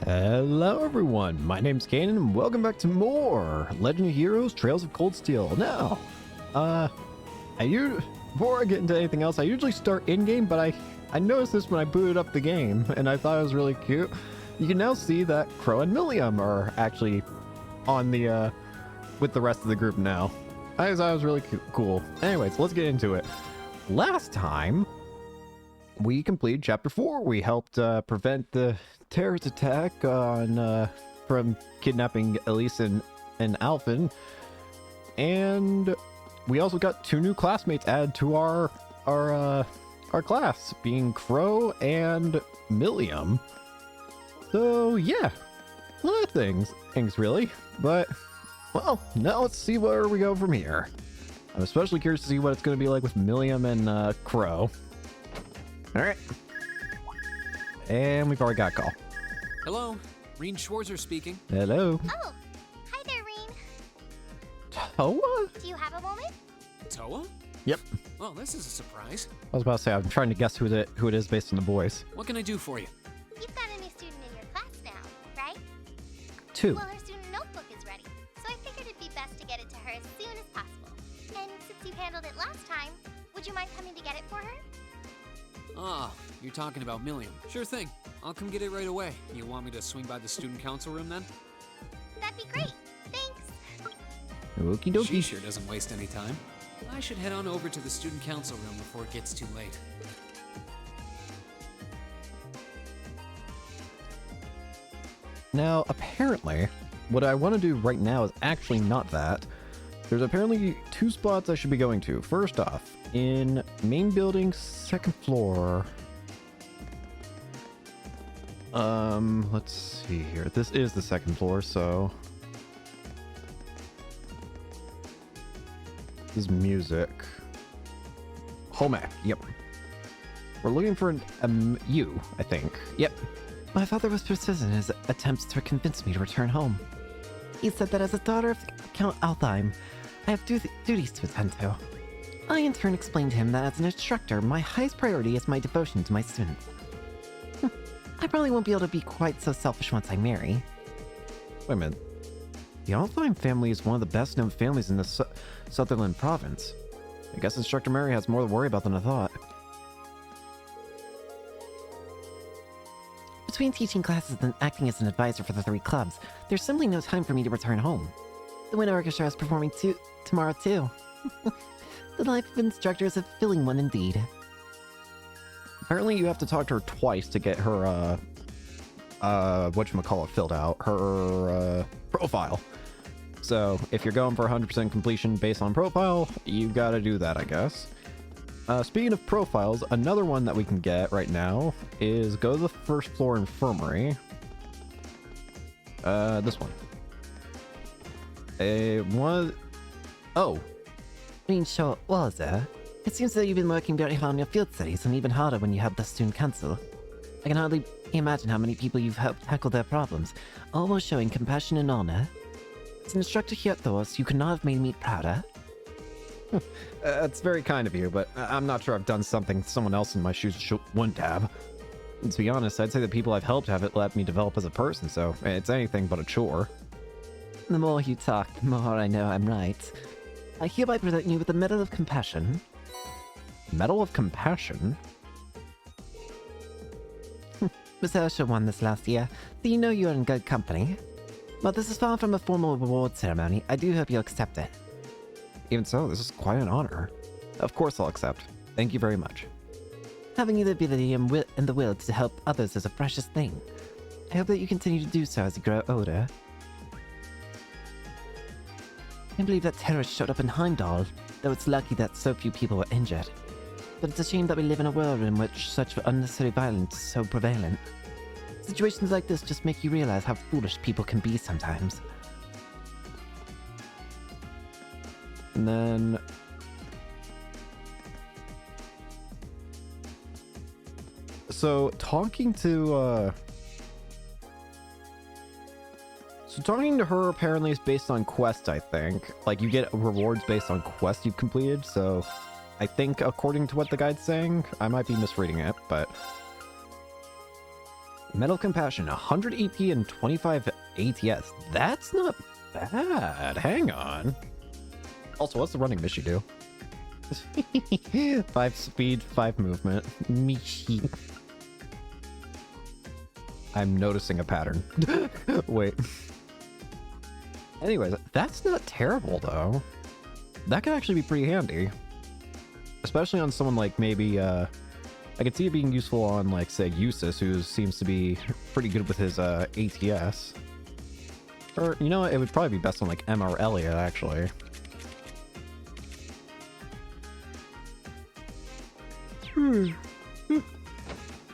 Hello everyone, my name's Kanan and welcome back to more Legend of Heroes Trails of Cold Steel. Now, before I get into anything else, I usually start in-game, but I noticed this when I booted up the game and I thought it was really cute. You can now see that Crow and Millium are actually on the, with the rest of the group now. I thought it was really cool. Anyways, let's get into it. Last time, we completed Chapter 4. We helped prevent the terrorist attack on from kidnapping Elise and Alphen, and we also got 2 new classmates added to our class, being Crow and Millium. So yeah, a lot of things really. But well, now let's see where we go from here. I'm especially curious to see what it's going to be like with Millium and Crow. All right. And we've already got a call. Hello, Reen Schwarzer speaking. Hello. Oh, hi there, Reen. Toa? Do you have a moment? Toa? Yep. Well, this is a surprise. I was about to say, I'm trying to guess who it is based on the voice. What can I do for you? You've got a new student in your class now, right? 2. Well, her student notebook is ready, so I figured it'd be best to get it to her as soon as possible. And since you handled it last time, would you mind coming to get it for her? Ah, you're talking about Millium. Sure thing. I'll come get it right away. You want me to swing by the student council room then? That'd be great. Thanks. Okie She dokie. sure doesn't waste any time. I should head on over to the student council room before it gets too late. Now, apparently, what I want to do right now is actually not that. There's apparently 2 spots I should be going to. First off, in main building, 2nd floor. Let's see here. This is the 2nd floor, so this is music. Home ec, yep. We're looking for you, I think. Yep. My father was persistent in his attempts to convince me to return home. He said that as a daughter of Count Altheim, I have duties to attend to. I in turn explained to him that as an instructor, my highest priority is my devotion to my students. I probably won't be able to be quite so selfish once I marry. Wait a minute. The Altheim family is one of the best known families in the Sutherland province. I guess Instructor Mary has more to worry about than I thought. Between teaching classes and acting as an advisor for the 3 clubs, there's simply no time for me to return home. The Wind Orchestra is performing tomorrow too. The life of instructor is a filling one indeed. Apparently you have to talk to her twice to get her, whatchamacallit filled out. Her, profile. So, if you're going for 100% completion based on profile, you gotta do that, I guess. Speaking of profiles, another one that we can get right now is go to the 1st floor infirmary. This one. Oh. Green Short, what is it? It seems that you've been working very hard on your field studies and even harder when you had the student council. I can hardly imagine how many people you've helped tackle their problems, all while showing compassion and honor. As an instructor here at Thors, you could not have made me prouder. That's very kind of you, but I'm not sure I've done something someone else in my shoes wouldn't have. And to be honest, I'd say the people I've helped haven't let me develop as a person, so it's anything but a chore. The more you talk, the more I know I'm right. I hereby present you with the Medal of Compassion. Medal of Compassion? Miss Ursha won this last year, so you know you're in good company. While this is far from a formal reward ceremony, I do hope you'll accept it. Even so, this is quite an honor. Of course I'll accept. Thank you very much. Having the ability and the will to help others is a precious thing. I hope that you continue to do so as you grow older. I can't believe that terrorists showed up in Heimdall, though it's lucky that so few people were injured. But it's a shame that we live in a world in which such unnecessary violence is so prevalent. Situations like this just make you realize how foolish people can be sometimes. And then... So, talking to her apparently is based on quests, I think. Like, you get rewards based on quests you've completed, so... I think, according to what the guide's saying, I might be misreading it, but... Metal Compassion, 100 EP and 25 ATS. That's not bad. Hang on. Also, what's the running Mishi do? 5 speed, 5 movement. Mishi. I'm noticing a pattern. Wait. Anyways, that's not terrible though. That could actually be pretty handy. Especially on someone like maybe, I could see it being useful on like, say, Eustace, who seems to be pretty good with his ATS. Or, you know what, it would probably be best on like Emma or Elliot, actually.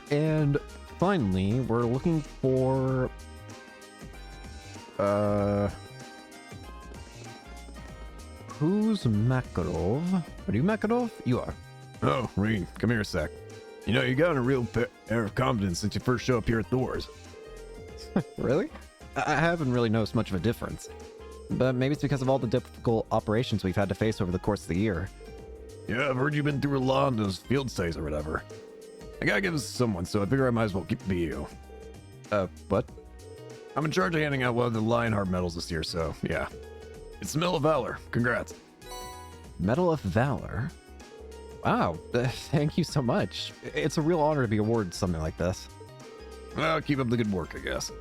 And finally, we're looking for who's Makarov? Are you Makarov? You are. Oh, Rean, come here a sec. You know, you got a real air of confidence since you first show up here at Thor's. Really? I haven't really noticed much of a difference. But maybe it's because of all the difficult operations we've had to face over the course of the year. Yeah, I've heard you've been through a lot on those field stays or whatever. I gotta give this to someone, so I figure I might as well be you. What? I'm in charge of handing out one of the Lionheart medals this year, so yeah. It's the Medal of Valor. Congrats. Medal of Valor? Wow, thank you so much. It's a real honor to be awarded something like this. Well, keep up the good work, I guess.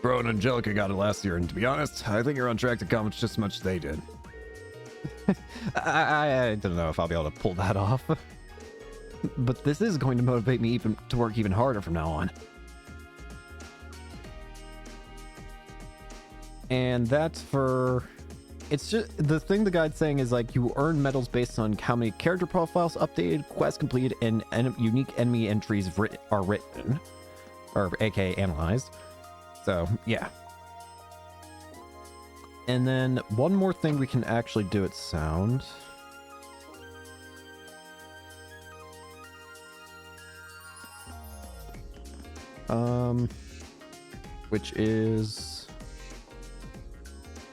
Bro and Angelica got it last year, and to be honest, I think you're on track to accomplish just as much as they did. I don't know if I'll be able to pull that off. But this is going to motivate me to work even harder from now on. And that's for... It's just... The thing the guide's saying is, like, you earn medals based on how many character profiles updated, quests completed, and unique enemy entries are written. Or, aka, analyzed. So, yeah. And then, one more thing we can actually do at Sound... which is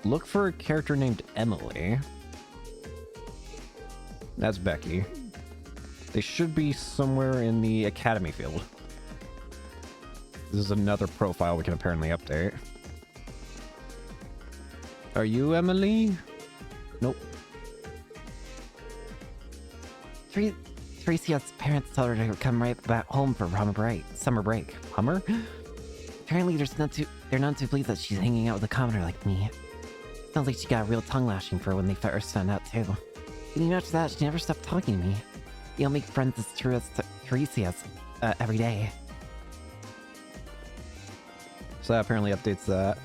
look for a character named Emily. That's Becky. They should be somewhere in the Academy field. This is another profile we can apparently update. Are you Emily? Nope. Theresia's parents told her to come right back home for summer break. Hummer? Apparently they're not too pleased that she's hanging out with a commoner like me. Sounds like she got a real tongue lashing for her when they first found out too. And even after that, she never stopped talking to me. You'll make friends as true as Theresia's every day. So that apparently updates that.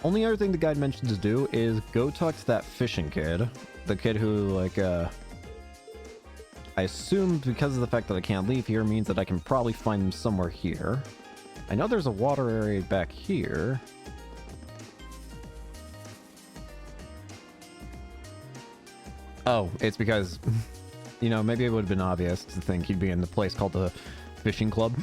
Only other thing the guide mentions to do is go talk to that fishing kid. The kid who, like, I assume because of the fact that I can't leave here means that I can probably find him somewhere here. I know there's a water area back here. Oh, it's because, you know, maybe it would have been obvious to think he'd be in the place called the Fishing Club.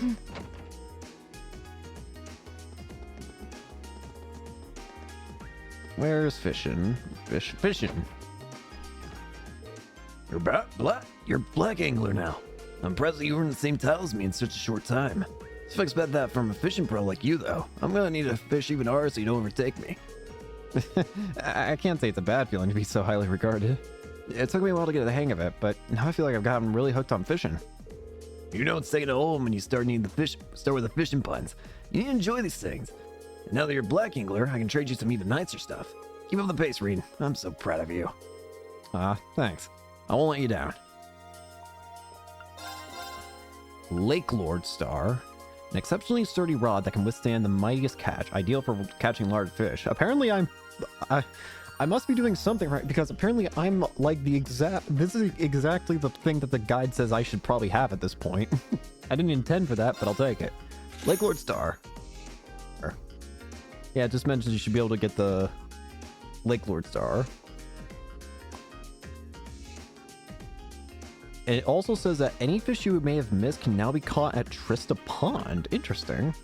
Where's fishing? Fishing. You're Black Angler now. I'm impressed that you earned the same title as me in such a short time. If I expect that from a fishing pro like you, though, I'm gonna need to fish even harder so you don't overtake me. I can't say it's a bad feeling to be so highly regarded. It took me a while to get the hang of it, but now I feel like I've gotten really hooked on fishing. You know it's taking a hold when you start with the fishing puns. You need to enjoy these things. And now that you're Black Angler, I can trade you some even nicer stuff. Keep up the pace, Reed. I'm so proud of you. Thanks. I won't let you down. Lake Lord Star. An exceptionally sturdy rod that can withstand the mightiest catch, ideal for catching large fish. Apparently I must be doing something right, because apparently I'm like this is exactly the thing that the guide says I should probably have at this point. I didn't intend for that, but I'll take it. Lake Lord Star. Yeah, it just mentions you should be able to get the Lake Lord Star. And it also says that any fish you may have missed can now be caught at Trista Pond. Interesting.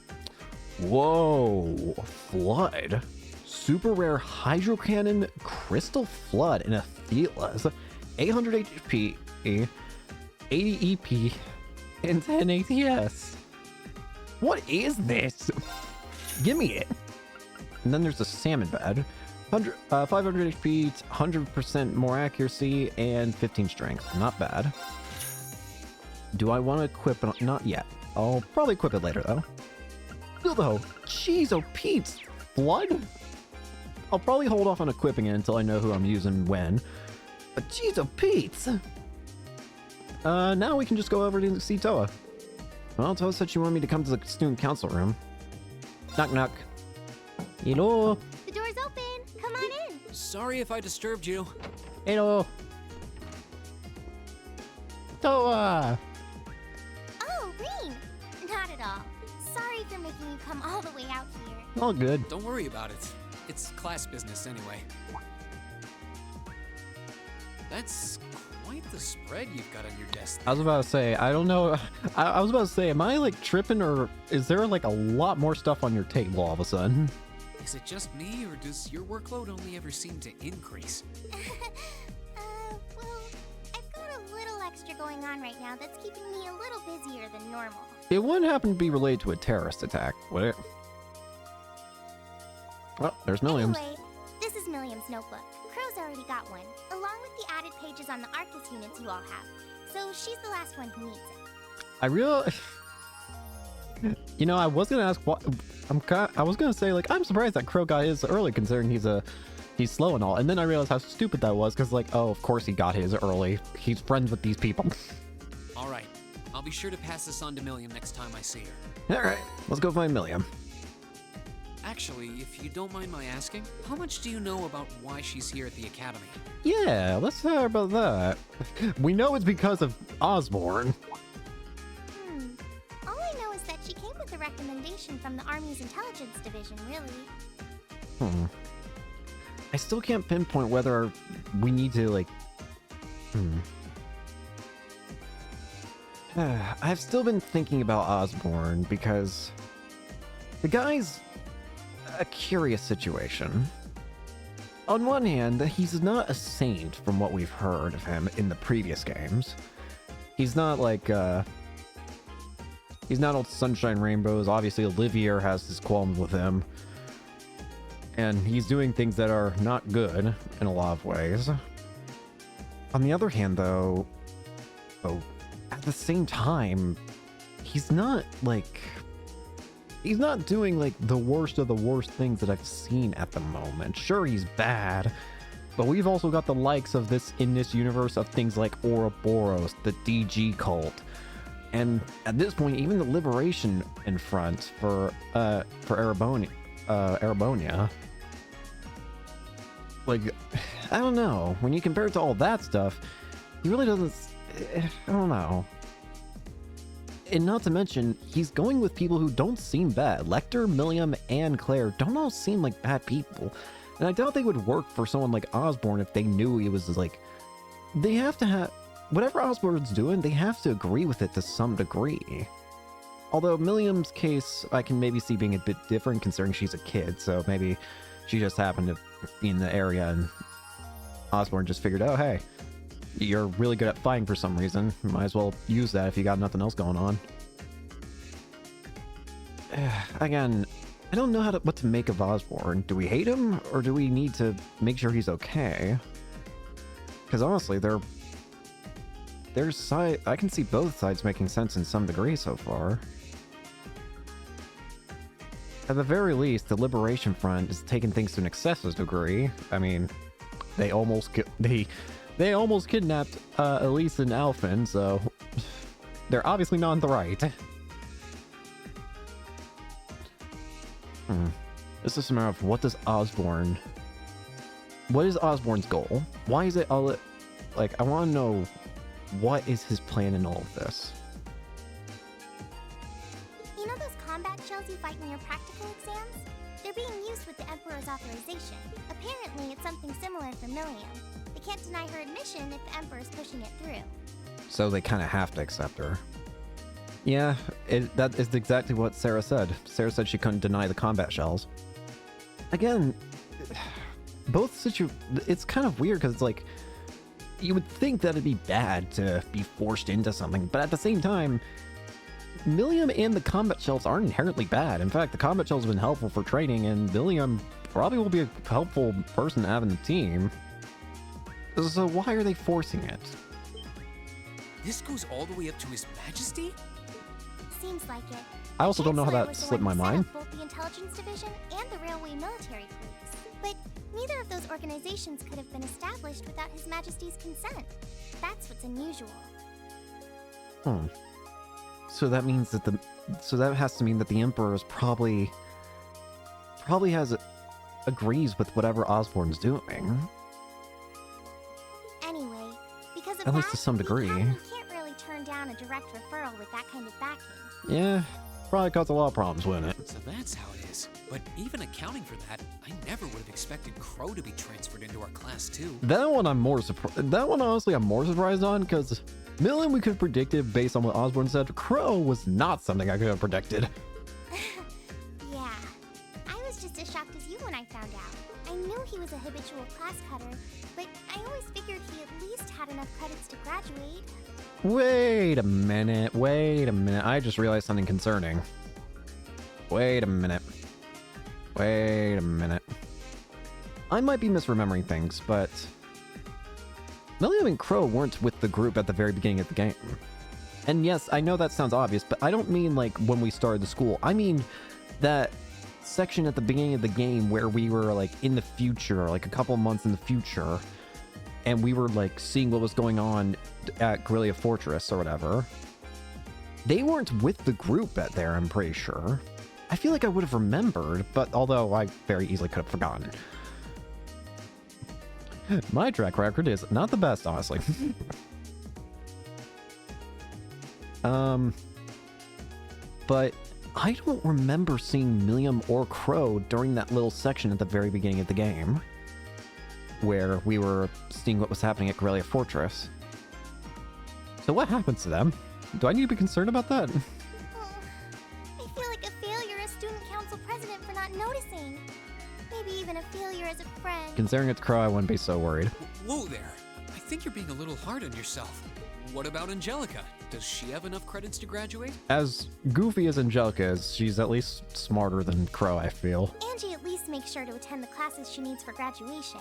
Whoa. Flood. Super rare Hydro Cannon Crystal Flood in Athelas. 800 HP, 80 EP, and 10 ATS. What is this? Give me it. And then there's the salmon bed. 500 HP, 100% more accuracy, and 15 strength. Not bad. Do I want to equip it? Not yet. I'll probably equip it later, though. Dildo! Jeez, oh Pete's blood? I'll probably hold off on equipping it until I know who I'm using when. But jeez, oh Pete's! Now we can just go over to see Toa. Well, Toa said she wanted me to come to the student council room. Knock, knock. Hello? The door's open. Come on in. Sorry if I disturbed you. Hello? Toa! Oh, Rean. Not at all. Sorry for making you come all the way out here. All good. Don't worry about it. It's class business anyway. That's quite the spread you've got on your desk. I was about to say, I don't know. I was about to say, am I like tripping, or is there like a lot more stuff on your table all of a sudden? Is it just me, or does your workload only ever seem to increase? Well, I've got a little extra going on right now that's keeping me a little busier than normal. It wouldn't happen to be related to a terrorist attack, would it? Oh, there's Milliams. Anyway, this is Milliam's notebook. Crow's already got one, along with the added pages on the Arcus units you all have. So she's the last one who needs it. I really, you know, I was gonna ask what I was gonna say, like, I'm surprised that Crow got his early, considering he's slow and all. And then I realized how stupid that was, because like, oh, of course he got his early. He's friends with these people. All right. I'll be sure to pass this on to Milliam next time I see her. All right, let's go find Milliam. Actually, if you don't mind my asking, how much do you know about why she's here at the academy? Yeah, let's hear about that. We know it's because of Osborne. All I know is that she came with a recommendation from the Army's intelligence division, really. I still can't pinpoint whether we need to, like... I've still been thinking about Osborne, because the guy's a curious situation. On one hand, he's not a saint from what we've heard of him in the previous games. He's not like, he's not all sunshine rainbows. Obviously, Olivier has his qualms with him. And he's doing things that are not good in a lot of ways. On the other hand, though, at the same time, he's not doing like the worst of the worst things that I've seen at the moment. Sure, he's bad, but we've also got the likes of in this universe of things like Ouroboros, the DG cult, and at this point, even the Liberation in front for Erebonia. Like, I don't know. When you compare it to all that stuff, he really doesn't. I don't know. And not to mention, he's going with people who don't seem bad. Lecter, Milliam, and Claire don't all seem like bad people. And I doubt they would work for someone like Osborne if they knew he was like... They have to have... Whatever Osborne's doing, they have to agree with it to some degree. Although Milliam's case, I can maybe see being a bit different considering she's a kid, so maybe she just happened to be in the area and Osborne just figured, oh, hey, you're really good at fighting for some reason. Might as well use that if you got nothing else going on. Again, I don't know what to make of Osborne. Do we hate him, or do we need to make sure he's okay? Because honestly, I can see both sides making sense in some degree so far. At the very least, the Liberation Front is taking things to an excessive degree. I mean, they almost kidnapped Elise and Alphen, so they're obviously not on the right. This is a matter of what is Osborne's goal? Why is it all like, I want to know what is his plan in all of this? You know those combat shells you fight in your practical exams? They're being used with the Emperor's authorization. Apparently, it's something similar for Milliam. They can't deny her admission if the Emperor's pushing it through. So they kind of have to accept her. Yeah, that is exactly what Sarah said. Sarah said she couldn't deny the combat shells. Again, it's kind of weird because it's like, you would think that it'd be bad to be forced into something, but at the same time, Millium and the combat shells aren't inherently bad. In fact, the combat shells have been helpful for training, and Millium probably will be a helpful person to have in the team. So why are they forcing it? This goes all the way up to His Majesty? Seems like it. I also don't know how Chancellor that was the slipped my one who set mind. up both the Intelligence Division and the Railway Military Police. But neither of those organizations could have been established without His Majesty's consent. That's what's unusual. So that means that that has to mean that the Emperor is probably agrees with whatever Osborn's doing. Anyway, because of At that, least to some the degree. Academy can't really turn down a direct referral with that kind of backing. Yeah, probably caused a lot of problems, wouldn't it? So that's how it is. But even accounting for that, I never would have expected Crow to be transferred into our class too. That one I'm more surprised. That one honestly I'm more surprised on because Million we could have predicted based on what Osborn said. Crow was not something I could have predicted. Yeah. I was just as shocked as you when I found out. I knew he was a habitual class cutter, but I always figured he at least had enough credits to graduate. Wait a minute. I just realized something concerning. Wait a minute. I might be misremembering things, but Millium and Crow weren't with the group at the very beginning of the game. And yes, I know that sounds obvious, but I don't mean like when we started the school. I mean that section at the beginning of the game where we were like in the future, like a couple months in the future, and we were like seeing what was going on at Guerrilla Fortress or whatever. They weren't with the group at there, I'm pretty sure. I feel like I would have remembered, but although I very easily could have forgotten. My track record is not the best, honestly. But I don't remember seeing Millium or Crow during that little section at the very beginning of the game, where we were seeing what was happening at Guerrilla Fortress. So what happens to them? Do I need to be concerned about that? I feel like a failure as student council president for not noticing. Maybe even a failure as a friend. Considering it's Crow, I wouldn't be so worried. Whoa there. I think you're being a little hard on yourself. What about Angelica? Does she have enough credits to graduate? As goofy as Angelica is, she's at least smarter than Crow, I feel. Angie at least makes sure to attend the classes she needs for graduation.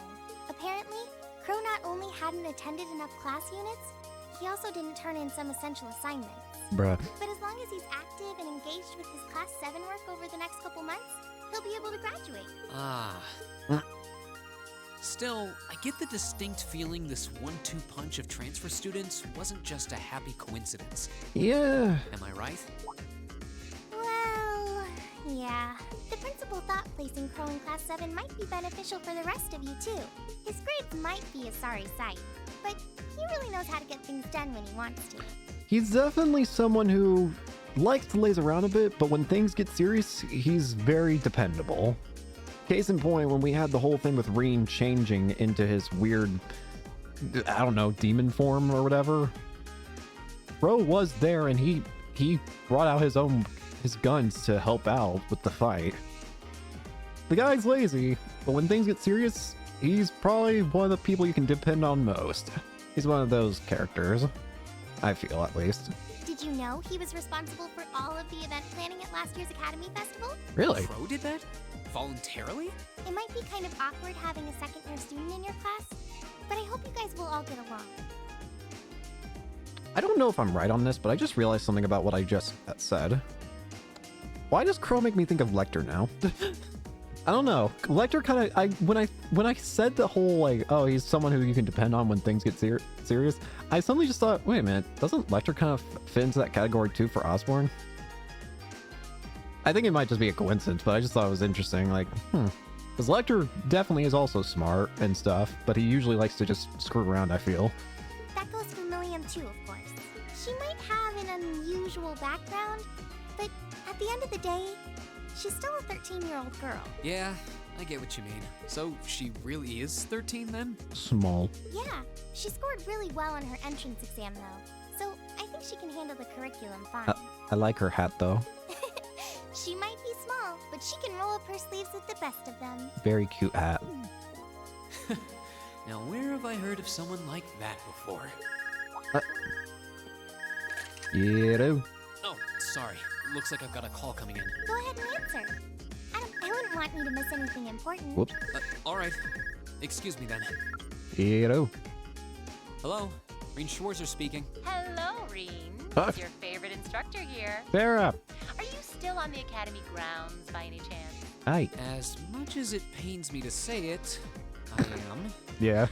Apparently, Crow not only hadn't attended enough class units, he also didn't turn in some essential assignments. Bruh. But as long as he's active and engaged with his Class 7 work over the next couple months, he'll be able to graduate. Ah. Still, I get the distinct feeling this 1-2 punch of transfer students wasn't just a happy coincidence. Yeah. Am I right? Well, yeah. The principal thought placing Crow in Class 7 might be beneficial for the rest of you, too. His grades might be a sorry sight, but he really knows how to get things done when he wants to. He's definitely someone who likes to laze around a bit, but when things get serious, he's very dependable. Case in point, when we had the whole thing with Rean changing into his weird, I don't know, demon form or whatever, Crow was there and he brought out his guns to help out with the fight. The guy's lazy, but when things get serious, he's probably one of the people you can depend on most. He's one of those characters, I feel at least. Did you know he was responsible for all of the event planning at last year's Academy Festival? Really? Crow did that? Voluntarily? It might be kind of awkward having a second-year student in your class, but I hope you guys will all get along. I don't know if I'm right on this, but I just realized something about what I just said. Why does Crow make me think of Lecter now? I don't know. Lecter kind of, when I said the whole like, oh, he's someone who you can depend on when things get serious, I suddenly just thought, wait a minute, doesn't Lecter kind of fit into that category too for Osborn? I think it might just be a coincidence, but I just thought it was interesting, like, because Lecter definitely is also smart and stuff, but he usually likes to just screw around, I feel. That goes for Millium too, of course. She might have an unusual background, but at the end of the day, she's still a 13-year-old girl. Yeah, I get what you mean. So she really is 13 then? Small. Yeah, she scored really well on her entrance exam though, so I think she can handle the curriculum fine. I like her hat though. She might be small, but she can roll up her sleeves with the best of them. Very cute hat. Now where have I heard of someone like that before? You do. Oh, sorry. Looks like I've got a call coming in. Go ahead and answer. I wouldn't want you to miss anything important. Whoops. Alright. Excuse me then. Hello. Hello? Reen Schwarzer speaking. Hello, Reen. Huh? It's your favorite instructor here. Sarah. Are you still on the academy grounds by any chance? Hi. As much as it pains me to say it, I am. Yeah.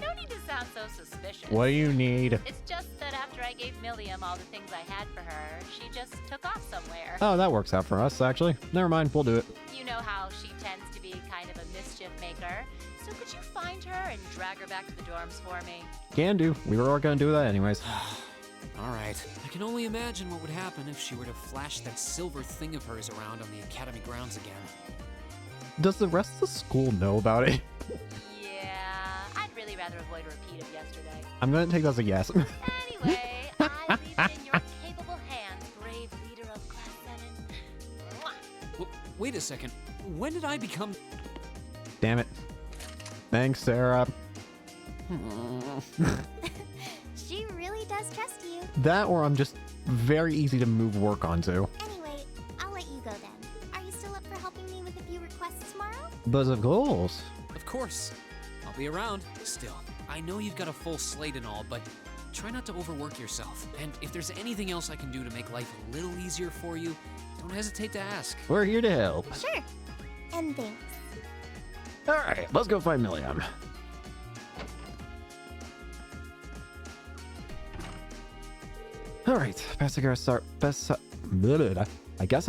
No need to sound so suspicious. What do you need? It's just that after I gave Milliam all the things I had for her, she just took off somewhere. Oh, that works out for us, actually. Never mind, we'll do it. You know how she tends to be kind of a mischief maker. So could you find her and drag her back to the dorms for me? Can do. We were all gonna do that anyways. Alright. I can only imagine what would happen if she were to flash that silver thing of hers around on the academy grounds again. Does the rest of the school know about it? Yeah, I'd really rather avoid a repeat of yesterday. I'm gonna take that as a yes. Anyway, I leave it in your capable hands, brave leader of Class 7. Mwah! Wait a second. When did I become... Damn it. Thanks, Sarah. She really does trust you. That or I'm just very easy to move work onto. Anyway, I'll let you go then. Are you still up for helping me with a few requests tomorrow? But of course. Of course. I'll be around. Still, I know you've got a full slate and all, but try not to overwork yourself. And if there's anything else I can do to make life a little easier for you, don't hesitate to ask. We're here to help. Sure. And thanks. Alright, let's go find Milliam. Alright, I guess I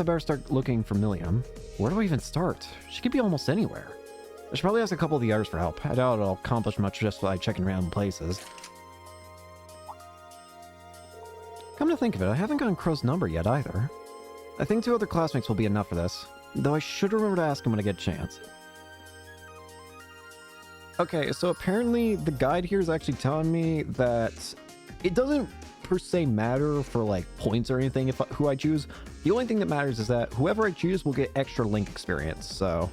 better start looking for Milliam. Where do I even start? She could be almost anywhere. I should probably ask a couple of the others for help. I doubt it'll accomplish much just by checking random places. Come to think of it, I haven't gotten Crow's number yet either. I think 2 other classmates will be enough for this, though I should remember to ask him when I get a chance. Okay, so apparently the guide here is actually telling me that it doesn't per se matter for like points or anything if who I choose. The only thing that matters is that whoever I choose will get extra Link experience, so...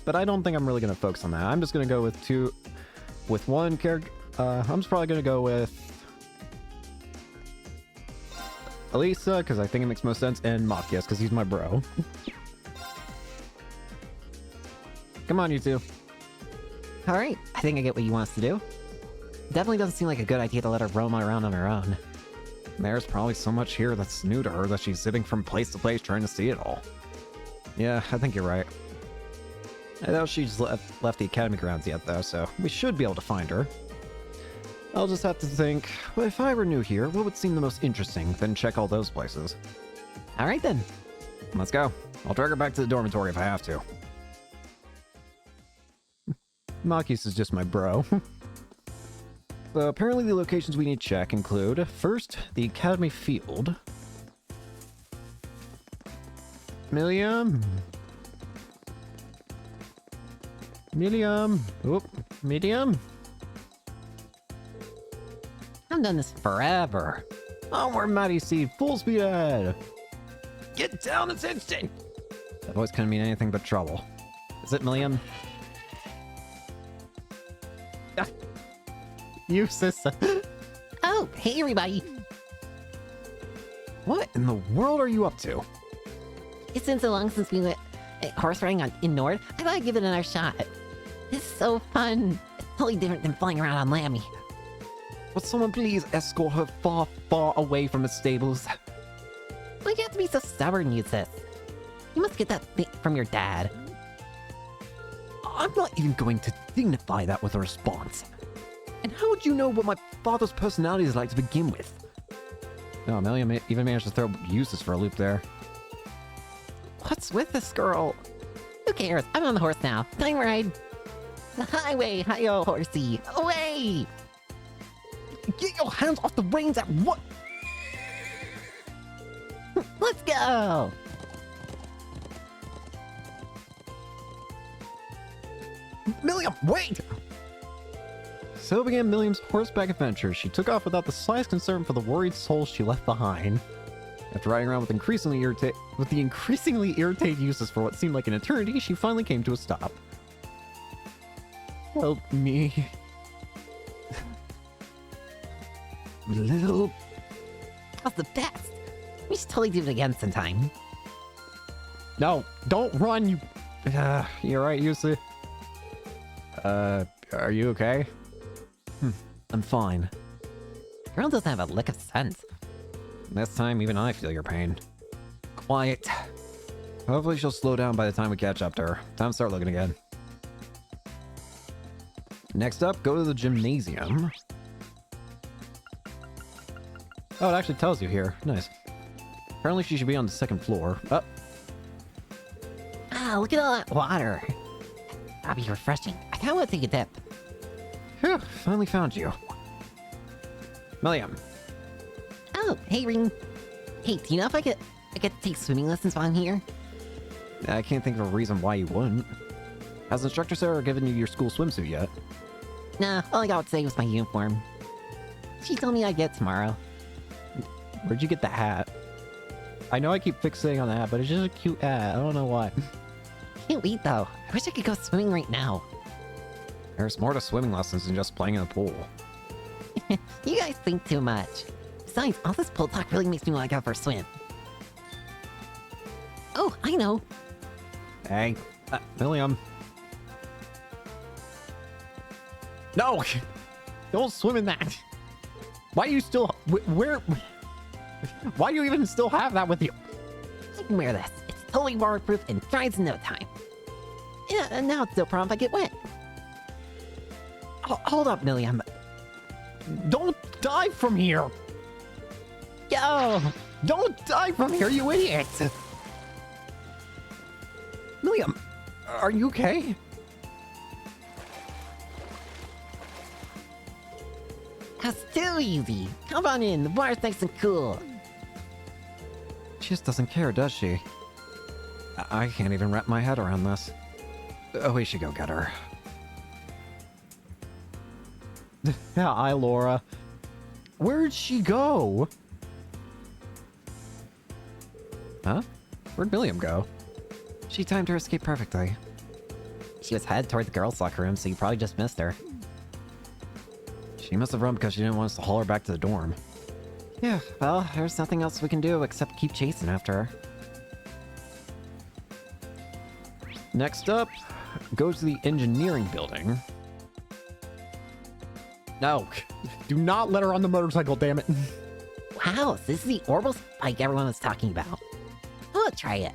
But I don't think I'm really going to focus on that. I'm just going to go with one character. I'm just probably going to go with Elisa, because I think it makes most sense, and Machias, because he's my bro. Come on, you two. Alright, I think I get what you want us to do. Definitely doesn't seem like a good idea to let her roam around on her own. There's probably so much here that's new to her that she's zipping from place to place trying to see it all. Yeah, I think you're right. I doubt she's left the academy grounds yet, though, so we should be able to find her. I'll just have to think, well, if I were new here, what would seem the most interesting, then check all those places. Alright then. Let's go. I'll drag her back to the dormitory if I have to. Machias is just my bro. So apparently the locations we need to check include, first, the academy field. Milliam. Oop. Medium. I've done this forever. Onward, Mighty Seed, full speed ahead. Get down this instant! That voice couldn't mean anything but trouble. Is it Milliam? You sister. Oh, hey everybody. What in the world are you up to? It's been so long since we went horse riding in Nord. I thought I'd give it another shot. It's so fun. It's totally different than flying around on Lammy. Would someone please escort her far, far away from the stables? Why you have to be so stubborn, Eustace? You must get that thing from your dad. I'm not even going to dignify that with a response. And how would you know what my father's personality is like to begin with? Oh, Milliam even managed to throw Eustace for a loop there. What's with this girl? Who cares? I'm on the horse now. Time to ride. The highway, hi-yo, horsey. Away! Get your hands off the reins at what? Let's go! Milliam, wait! So began Milliam's horseback adventure. She took off without the slightest concern for the worried soul she left behind. After riding around with the increasingly irritated Eustace for what seemed like an eternity, she finally came to a stop. Help me. That's the best! We should totally do it again sometime. No, don't run, you... you're right, Yusi. Are you okay? I'm fine. Girl doesn't have a lick of sense. This time, even I feel your pain. Quiet. Hopefully she'll slow down by the time we catch up to her. Time to start looking again. Next up, go to the gymnasium. Oh, it actually tells you here. Nice. Apparently she should be on the second floor. Oh, Ah, look at all that water. That'd be refreshing. I kinda wanna take a dip. phew, finally found you. Milliam. Oh, hey Ring. Hey, do you know if I get to take swimming lessons while I'm here? I can't think of a reason why you wouldn't. Has Instructor Sarah given you your school swimsuit yet? Nah, all I got today was my uniform. She told me I'd get it tomorrow. Where'd you get the hat? I know I keep fixating on the hat, but it's just a cute hat. I don't know why. Can't wait though. I wish I could go swimming right now. There's more to swimming lessons than just playing in the pool. You guys think too much. Besides, all this pool talk really makes me want to go for a swim. Oh, I know. Hey, Milliam. No! Don't swim in that! Why do you still... Where... Why do you even still have that with you? I can wear this. It's totally waterproof and dries in no time. Yeah, and now it's no problem if I get wet. Oh, hold up, Milliam. Don't dive from here! Yo! Don't dive from here, you idiot! Milliam, are you okay? That's too easy. Come on in, the water's nice and cool. She just doesn't care, does she? I can't even wrap my head around this. Oh, we should go get her. Hi, Laura. Where'd she go? Huh? Where'd Milliam go? She timed her escape perfectly. She was headed toward the girls' locker room, so you probably just missed her. She must have run because she didn't want us to haul her back to the dorm. Yeah, well, there's nothing else we can do except keep chasing after her. Next up, go to the engineering building. No, do not let her on the motorcycle, damn it. Wow, so this is the orbital spike everyone was talking about. I'll try it.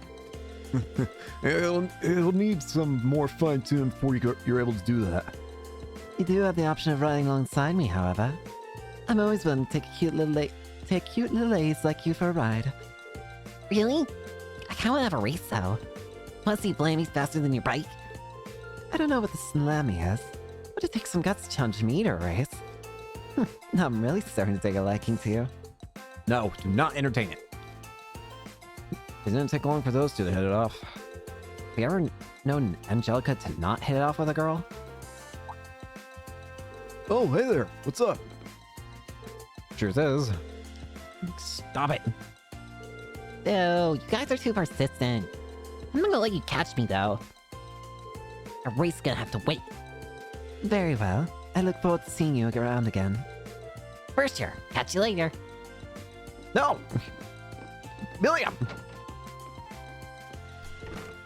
It'll need some more fine-tuning before you're able to do that. You do have the option of riding alongside me, however. I'm always willing to take a cute little ace like you for a ride. Really? I kinda wanna have a race though. Wanna see Blammy's faster than your bike? I don't know what the Slammy is, but it takes some guts to challenge me to a race. Now I'm really starting to take a liking to you. No, do not entertain it. It didn't take long for those two to hit it off. Have you ever known Angelica to not hit it off with a girl? Oh, hey there. What's up? Truth is. Stop it. Ew, you guys are too persistent. I'm not gonna let you catch me though. A race is gonna have to wait. Very well. I look forward to seeing you around again. For sure. Catch you later. No! Milliam!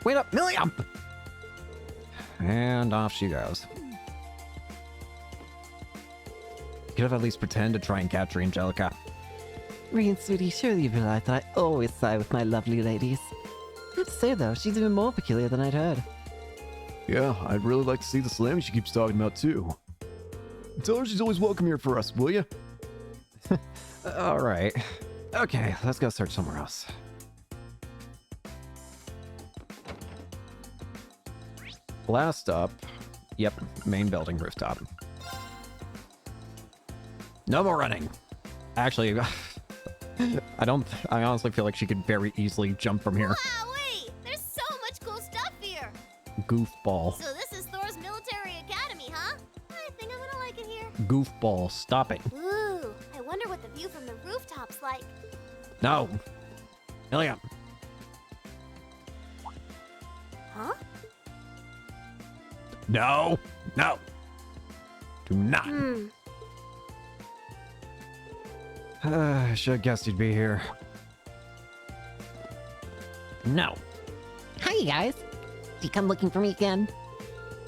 Wait up, Milliam! And off she goes. Could have at least pretended to try and capture Angelica. Rin, sweetie, surely you realize that I always side with my lovely ladies. I have to say though, she's even more peculiar than I'd heard. Yeah, I'd really like to see the Slammy she keeps talking about too. Tell her she's always welcome here for us, will you? Alright. Okay, let's go search somewhere else. Last up. Yep, main building rooftop. No more running. Actually, I honestly feel like she could very easily jump from here. Wow, wait! There's so much cool stuff here! Goofball. So this is Thor's military academy, huh? I think I'm gonna like it here. Goofball, stop it. Ooh, I wonder what the view from the rooftop's like. No. Milliam. Huh? No. No. Do not. Should have guessed you'd be here. No. Hi, guys. Did you come looking for me again?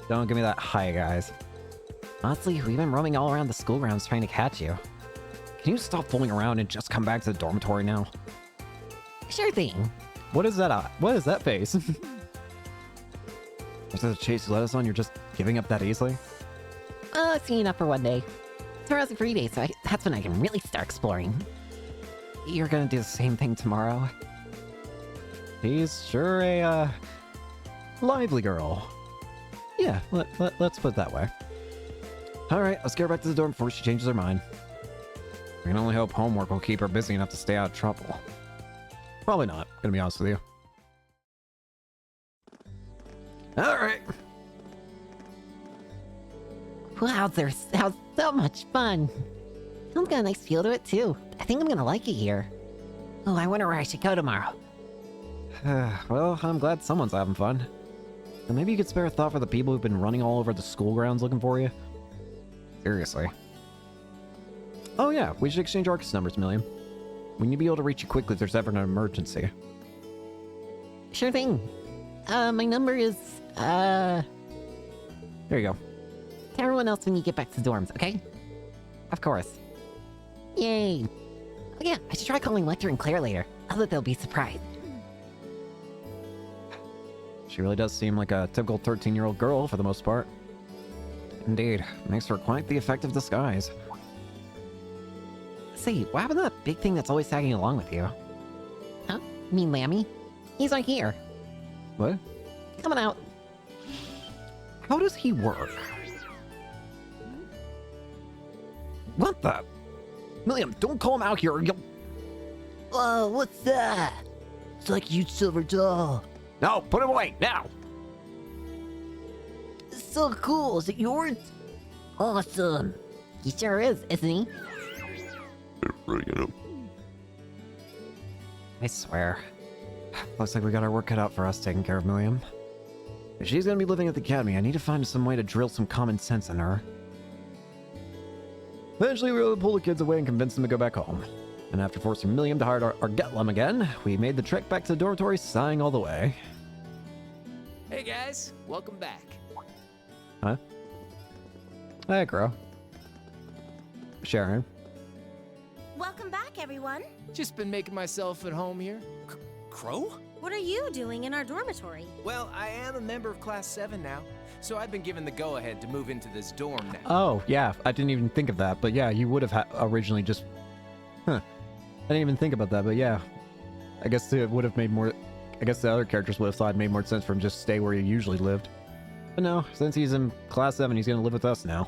Don't give me that hi, guys. Honestly, we've been roaming all around the school grounds trying to catch you. Can you stop fooling around and just come back to the dormitory now? Sure thing. What is that? What is that face? Is this a chase you let us on? You're just giving up that easily? I've seen enough for one day. Tomorrow's a free day, so that's when I can really start exploring. You're gonna do the same thing tomorrow? He's sure a, lively girl. Yeah, let's put it that way. Alright, let's get her back to the dorm before she changes her mind. We can only hope homework will keep her busy enough to stay out of trouble. Probably not, gonna be honest with you. Alright. Wow, there's so much fun. It's got a nice feel to it, too. I think I'm gonna like it here. Oh, I wonder where I should go tomorrow. Well, I'm glad someone's having fun. And maybe you could spare a thought for the people who've been running all over the school grounds looking for you. Seriously. Oh yeah, we should exchange Arcus numbers, Milliam. We need to be able to reach you quickly if there's ever an emergency. Sure thing. My number is, There you go. tell everyone else when you get back to the dorms, okay? Of course. Yay! Oh yeah, I should try calling Lecter and Claire later. I bet they'll be surprised. She really does seem like a typical 13-year-old girl for the most part. Indeed, makes for quite the effective disguise. Say, what happened to that big thing that's always tagging along with you? Huh? You mean Lammy? He's right here. What? Coming out. How does he work? What the? Milliam, don't call him out here. You'll... Whoa, what's that? It's like a huge silver doll. No, put him away, now! It's so cool. Is it yours? Awesome. He sure is, isn't he? I swear. Looks like we got our work cut out for us taking care of Milliam. If she's gonna be living at the academy, I need to find some way to drill some common sense in her. Eventually, we were able to pull the kids away and convince them to go back home. And after forcing Milliam to hire our Getlum again, we made the trek back to the dormitory, sighing all the way. Hey guys, welcome back. Huh? Hey, Crow. Sharon. Welcome back, everyone. Just been making myself at home here. Crow? What are you doing in our dormitory? Well, I am a member of Class 7 now, so I've been given the go-ahead to move into this dorm now. Oh, yeah, I didn't even think of that, but yeah, you would have originally just... Huh. I didn't even think about that, but yeah. I guess it would have made more... I guess the other characters would have thought it made more sense for him to just stay where he usually lived. But no, since he's in Class 7, he's gonna live with us now.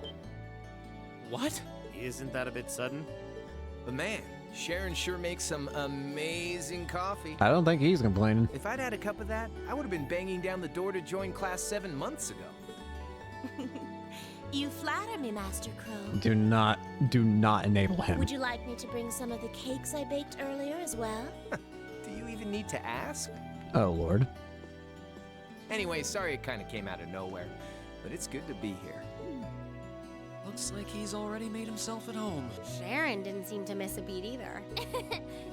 What? Isn't that a bit sudden? But man, Sharon sure makes some amazing coffee. I don't think he's complaining. If I'd had a cup of that, I would have been banging down the door to join Class 7 months ago. You flatter me, Master Crow. Do not enable him. Would you like me to bring some of the cakes I baked earlier as well? Do you even need to ask? Oh, Lord. Anyway, sorry it kind of came out of nowhere, but it's good to be here. Looks like he's already made himself at home. Sharon didn't seem to miss a beat either.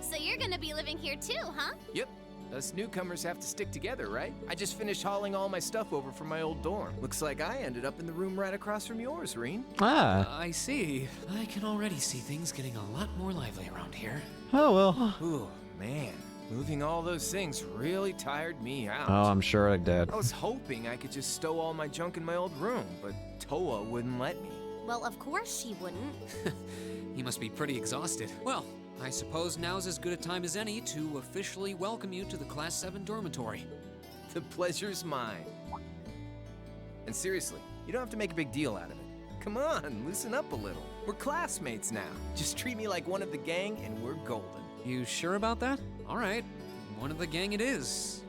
So you're gonna be living here too, huh? Yep. Us newcomers have to stick together, right? I just finished hauling all my stuff over from my old dorm. Looks like I ended up in the room right across from yours, Reen. Ah. I see. I can already see things getting a lot more lively around here. Oh, well. Ooh, man. Moving all those things really tired me out. Oh, I'm sure I did. I was hoping I could just stow all my junk in my old room, but Toa wouldn't let me. Well, of course she wouldn't. He must be pretty exhausted. Well, I suppose now's as good a time as any to officially welcome you to the Class 7 dormitory. The pleasure's mine. And seriously, you don't have to make a big deal out of it. Come on, loosen up a little. We're classmates now. Just treat me like one of the gang and we're golden. You sure about that? All right, one of the gang it is.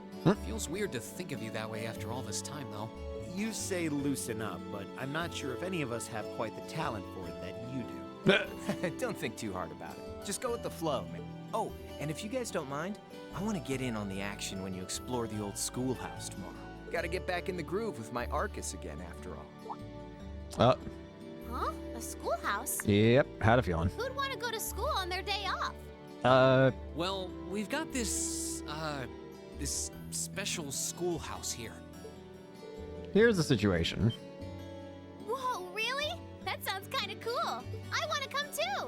Feels weird to think of you that way after all this time, though. You say loosen up, but I'm not sure if any of us have quite the talent for it that you do. Don't think too hard about it. Just go with the flow, man. Oh, and if you guys don't mind, I want to get in on the action when you explore the old schoolhouse tomorrow. Gotta get back in the groove with my Arcus again, after all. Huh? A schoolhouse? Yep, had a feeling. Who'd want to go to school on their day off? Well, we've got this, this special schoolhouse here. Here's the situation. Whoa, really? That sounds kind of cool. I want to come too.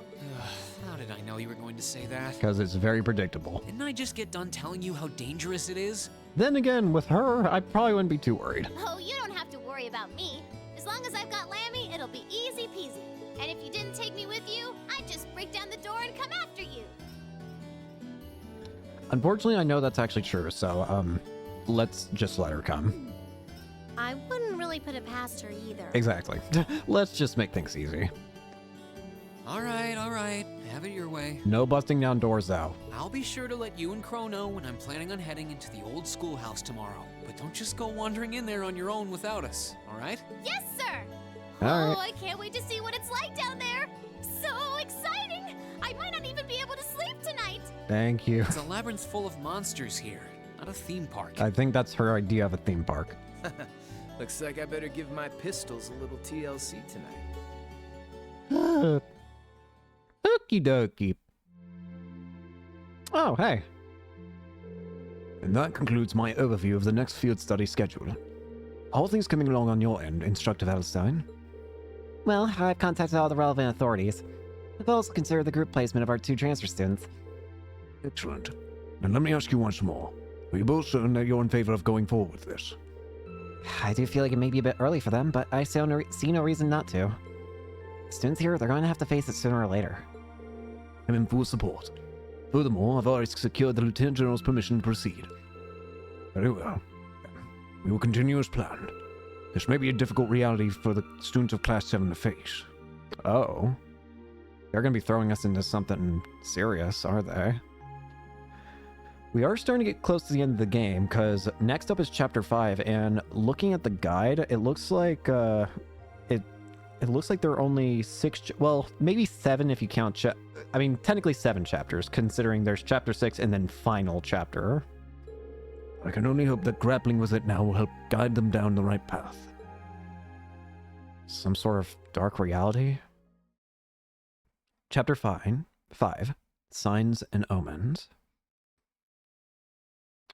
How did I know you were going to say that? Because it's very predictable. Didn't I just get done telling you how dangerous it is? Then again, with her, I probably wouldn't be too worried. Oh, you don't have to worry about me. As long as I've got Lammy, it'll be easy peasy. And if you didn't take me with you, I'd just break down the door and come after you. Unfortunately, I know that's actually true, so, let's just let her come. I wouldn't really put it past her either. Exactly. Let's just make things easy. All right. Have it your way. No busting down doors, though. I'll be sure to let you and Crow know when I'm planning on heading into the old schoolhouse tomorrow. But don't just go wandering in there on your own without us, all right? Yes, sir. All Oh, right. I can't wait to see what it's like down there. So exciting. I might not even be able to sleep tonight. Thank you. It's a labyrinth full of monsters here, not a theme park. I think that's her idea of a theme park. Looks like I better give my pistols a little TLC tonight. Okie dokie. Oh, hey. And that concludes my overview of the next field study schedule. How are things coming along on your end, Instructor Valstein? Well, I've contacted all the relevant authorities. I've also considered the group placement of our 2 transfer students. Excellent. And let me ask you once more. Are you both certain that you're in favor of going forward with this? I do feel like it may be a bit early for them, but I see no reason not to. Students here, they're going to have to face it sooner or later. I'm in full support. Furthermore, I've already secured the Lieutenant General's permission to proceed. Very well. We will continue as planned. This may be a difficult reality for the students of Class 7 to face. Oh. They're going to be throwing us into something serious, are they? We are starting to get close to the end of the game, because next up is Chapter 5, and looking at the guide, it looks like, it looks like there are only 6, well, maybe 7 if you count, I mean, technically 7 chapters, considering there's Chapter 6 and then Final Chapter. I can only hope that grappling with it now will help guide them down the right path. Some sort of dark reality? Chapter 5, Signs and Omens.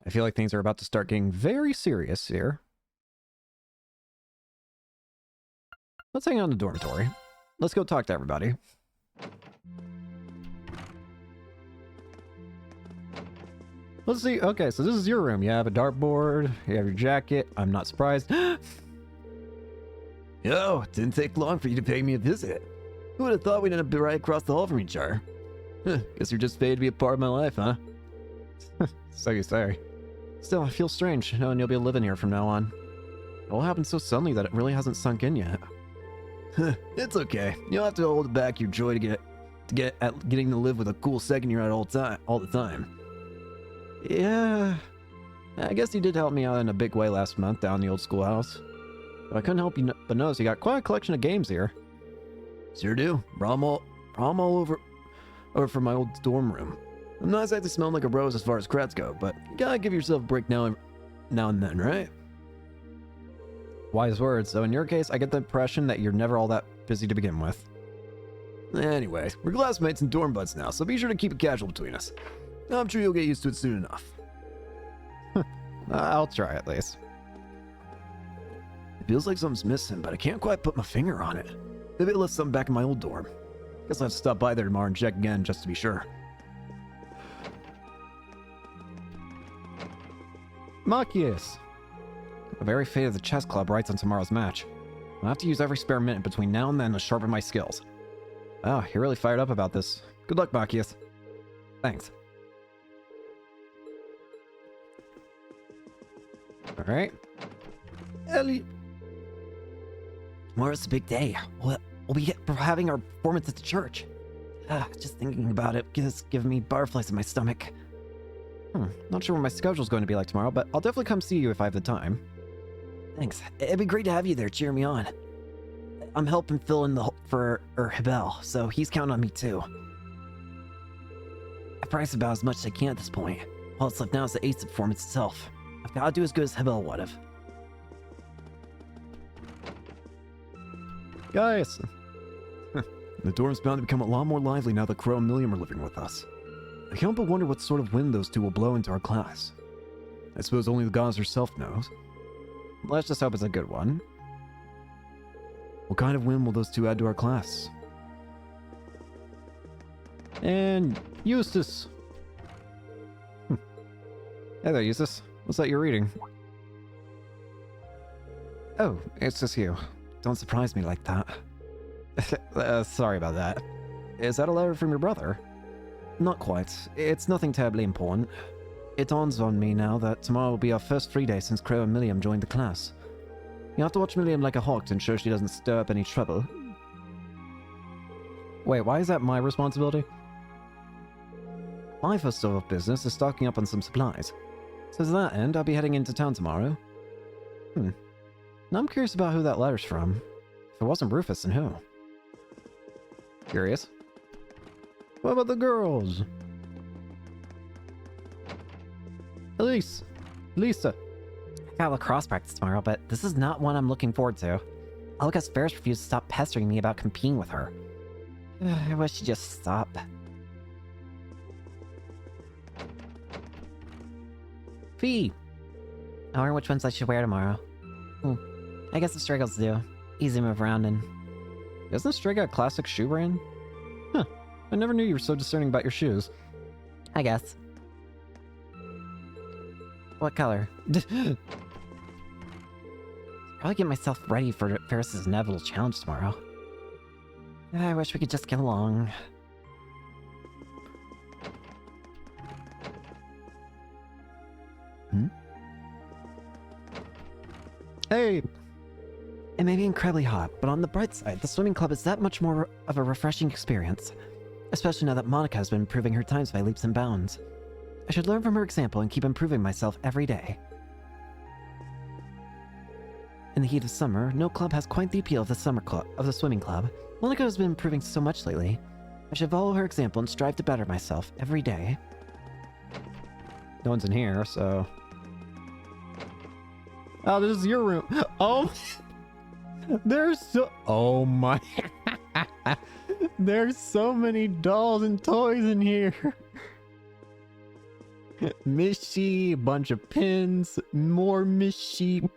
I feel like things are about to start getting very serious here. Let's hang out in the dormitory. Let's go talk to everybody. Let's see. Okay, so this is your room. You have a dartboard. You have your jacket. I'm not surprised. Yo, it didn't take long for you to pay me a visit. Who would have thought we'd end up right across the hall from each other? Guess you're just fated to be a part of my life, huh? So you say. Still, I feel strange knowing you'll be living here from now on. It all happened so suddenly that it really hasn't sunk in yet. It's okay. You'll have to hold back your joy to get at getting to live with a cool second year at all the time. Yeah, I guess you did help me out in a big way last month down in the old schoolhouse. But I couldn't help you but notice you got quite a collection of games here. Sure do. Brought 'em all over from my old dorm room. I'm not exactly smelling like a rose as far as crats go, but you gotta give yourself a break now and then, right? Wise words. So in your case, I get the impression that you're never all that busy to begin with. Anyway, we're classmates and dorm buds now, so be sure to keep it casual between us. I'm sure you'll get used to it soon enough. I'll try at least. It feels like something's missing, but I can't quite put my finger on it. Maybe I left something back in my old dorm. Guess I'll have to stop by there tomorrow and check again just to be sure. Marcus! The very fate of the chess club writes on tomorrow's match. I'll have to use every spare minute between now and then to sharpen my skills. Oh, you're really fired up about this. Good luck, Marcus. Thanks. Alright. Ellie. Tomorrow's a big day. We'll be having our performance at the church. Just thinking about it just giving me butterflies in my stomach. Not sure what my schedule's going to be like tomorrow, but I'll definitely come see you if I have the time. Thanks. It'd be great to have you there cheering me on. I'm helping fill in for Hebel, so he's counting on me too. I've practiced about as much as I can at this point. All that's left now is the ace performance itself. I've got to do as good as Hebel would have. Guys! The dorm's bound to become a lot more lively now that Crow and Milliam are living with us. I can't but wonder what sort of wind those two will blow into our class. I suppose only the goddess herself knows. Let's just hope it's a good one. What kind of win will those two add to our class? And Eustace. Hey there, Eustace. What's that you're reading? Oh, it's just you. Don't surprise me like that. Sorry about that. Is that a letter from your brother? Not quite. It's nothing terribly important. It dawns on me now that tomorrow will be our first free day since Crow and Milliam joined the class. You have to watch Milliam like a hawk to ensure she doesn't stir up any trouble. Wait, why is that my responsibility? My first order of business is stocking up on some supplies. So to that end, I'll be heading into town tomorrow. Now I'm curious about who that letter's from. If it wasn't Rufus, then who? Curious. What about the girls? Elise! Lisa! I got lacrosse practice tomorrow, but this is not one I'm looking forward to. Elga's Ferris refused to stop pestering me about competing with her. I wish she'd just stop. Fee! I wonder which ones I should wear tomorrow. I guess the Striggles do. Easy to move around in. Isn't Strigga a classic shoe brand? Huh. I never knew you were so discerning about your shoes. I guess. What color? Probably get myself ready for Ferris's inevitable challenge tomorrow. I wish we could just get along. Hey! It may be incredibly hot, but on the bright side, the swimming club is that much more of a refreshing experience. Especially now that Monica has been improving her times by leaps and bounds. I should learn from her example and keep improving myself every day. In the heat of summer, no club has quite the appeal of the swimming club. Monica has been improving so much lately. I should follow her example and strive to better myself every day. No one's in here, so... Oh, this is your room. Oh! There's so... Oh my... There's so many dolls and toys in here. Mishy, a bunch of pins, more Mishy,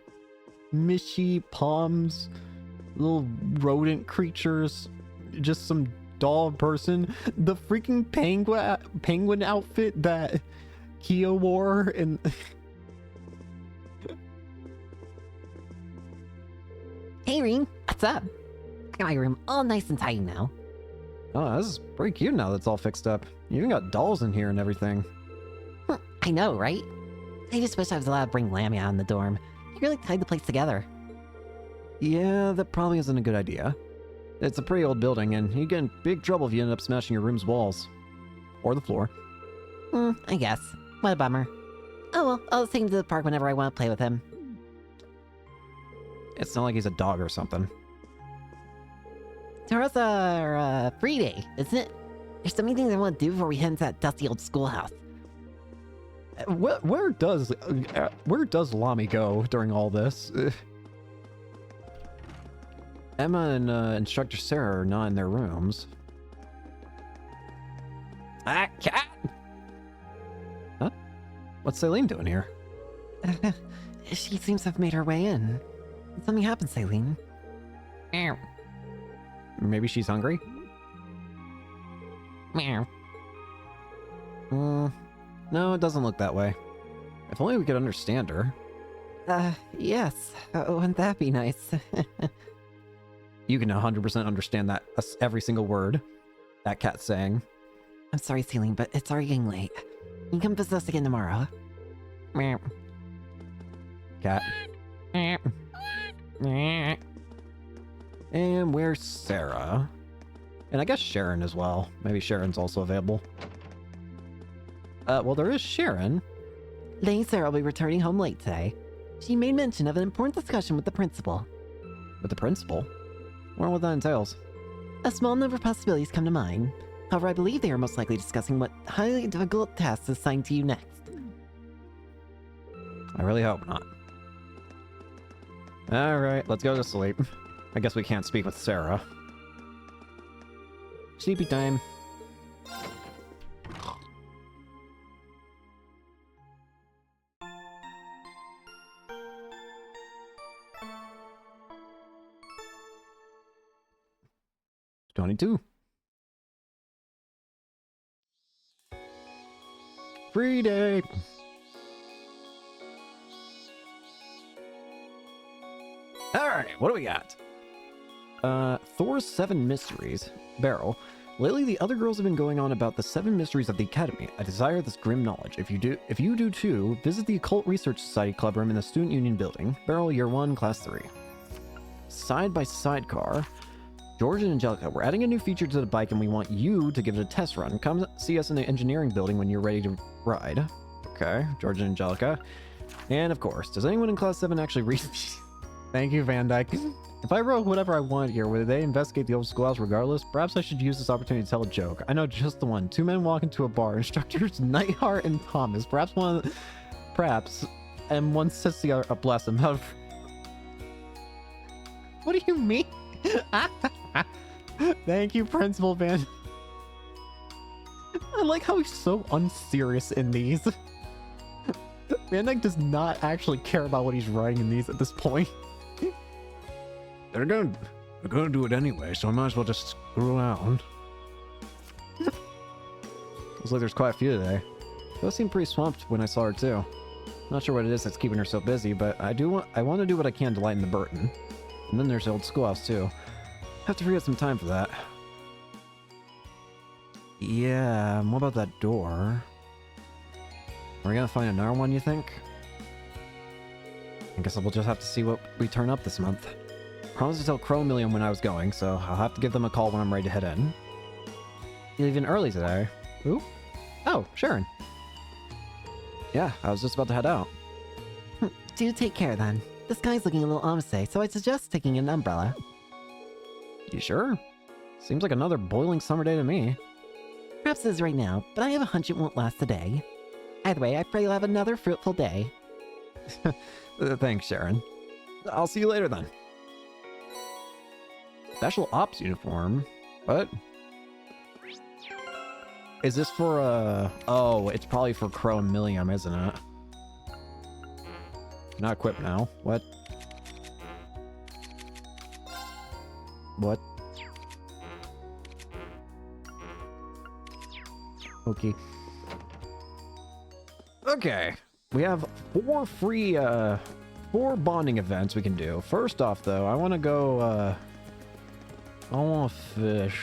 palms, little rodent creatures, just some doll person. The freaking penguin outfit that Kia wore and... Hey Ring, what's up? I got my room all nice and tidy now. Oh, this is pretty cute now that's all fixed up. You even got dolls in here and everything. I know, right? I just wish I was allowed to bring Lammy out in the dorm. He really tied the place together. Yeah, that probably isn't a good idea. It's a pretty old building, and you get in big trouble if you end up smashing your room's walls. Or the floor. I guess. What a bummer. Oh well, I'll take him to the park whenever I want to play with him. It's not like he's a dog or something. Tomorrow's our free day, isn't it? There's so many things I want to do before we head into that dusty old schoolhouse. Where does Lami go during all this? Emma and Instructor Sarah are not in their rooms. Ah, cat! Huh? What's Celine doing here? She seems to have made her way in. Did something happen, Celine? Meow. Maybe she's hungry? Meow. No, it doesn't look that way. If only we could understand her. Yes. Wouldn't that be nice? You can 100% understand that every single word that cat's saying. I'm sorry, Celine, but it's already getting late. You can come visit us again tomorrow. Meow. Cat. Meow. Meow. And where's Sarah? And I guess Sharon as well. Maybe Sharon's also available. Well, there is Sharon. Lady Sarah will be returning home late today. She made mention of an important discussion with the principal. With the principal? Wonder what that entails. A small number of possibilities come to mind. However, I believe they are most likely discussing what highly difficult tasks assigned to you next. I really hope not. Alright, let's go to sleep. I guess we can't speak with Sarah. Sleepy time. 22. Free day. Alright, what do we got? Thor's 7 Mysteries. Beryl. Lately, the other girls have been going on about the 7 mysteries of the Academy. I desire this grim knowledge. If you do too, visit the Occult Research Society Club Room in the Student Union Building. Beryl, Year 1, Class 3. Side-by-side car. George and Angelica, we're adding a new feature to the bike and we want you to give it a test run. Come see us in the engineering building when you're ready to ride. Okay, George and Angelica. And of course, does anyone in Class 7 actually read these? Thank you, Van Dyke. If I wrote whatever I want here, would they investigate the old schoolhouse regardless? Perhaps I should use this opportunity to tell a joke. I know just the one. 2 men walk into a bar. Instructors Nightheart and Thomas. And one says the other, bless him. What do you mean? Thank you, Principal Van. I like how he's so unserious in these. Van Dyke does not actually care about what he's writing in these at this point. They're gonna do it anyway, so I might as well just screw around. Looks like there's quite a few today. Those seem pretty swamped when I saw her too. Not sure what it is that's keeping her so busy, but I want to do what I can to lighten the burden. And then there's the old schoolhouse too. Have to free up some time for that. Yeah, what about that door? Are we gonna find another one, you think? I guess we'll just have to see what we turn up this month. Promised to tell Crow and Milliam when I was going, so I'll have to give them a call when I'm ready to head in. You're leaving early today. Who? Oh, Sharon. Yeah, I was just about to head out. Do take care then. The sky's looking a little ominous, so I suggest taking an umbrella. You sure? Seems like another boiling summer day to me. Perhaps it is right now, but I have a hunch it won't last a day. Either way, I pray you'll have another fruitful day. Thanks, Sharon. I'll see you later then. Special Ops uniform? What? Is this for, oh, it's probably for Crow and Milliam, isn't it? Not equipped now. What? What? Okay. Okay. We have 4 free, 4 bonding events we can do. First off, though, I want to go, I want to fish.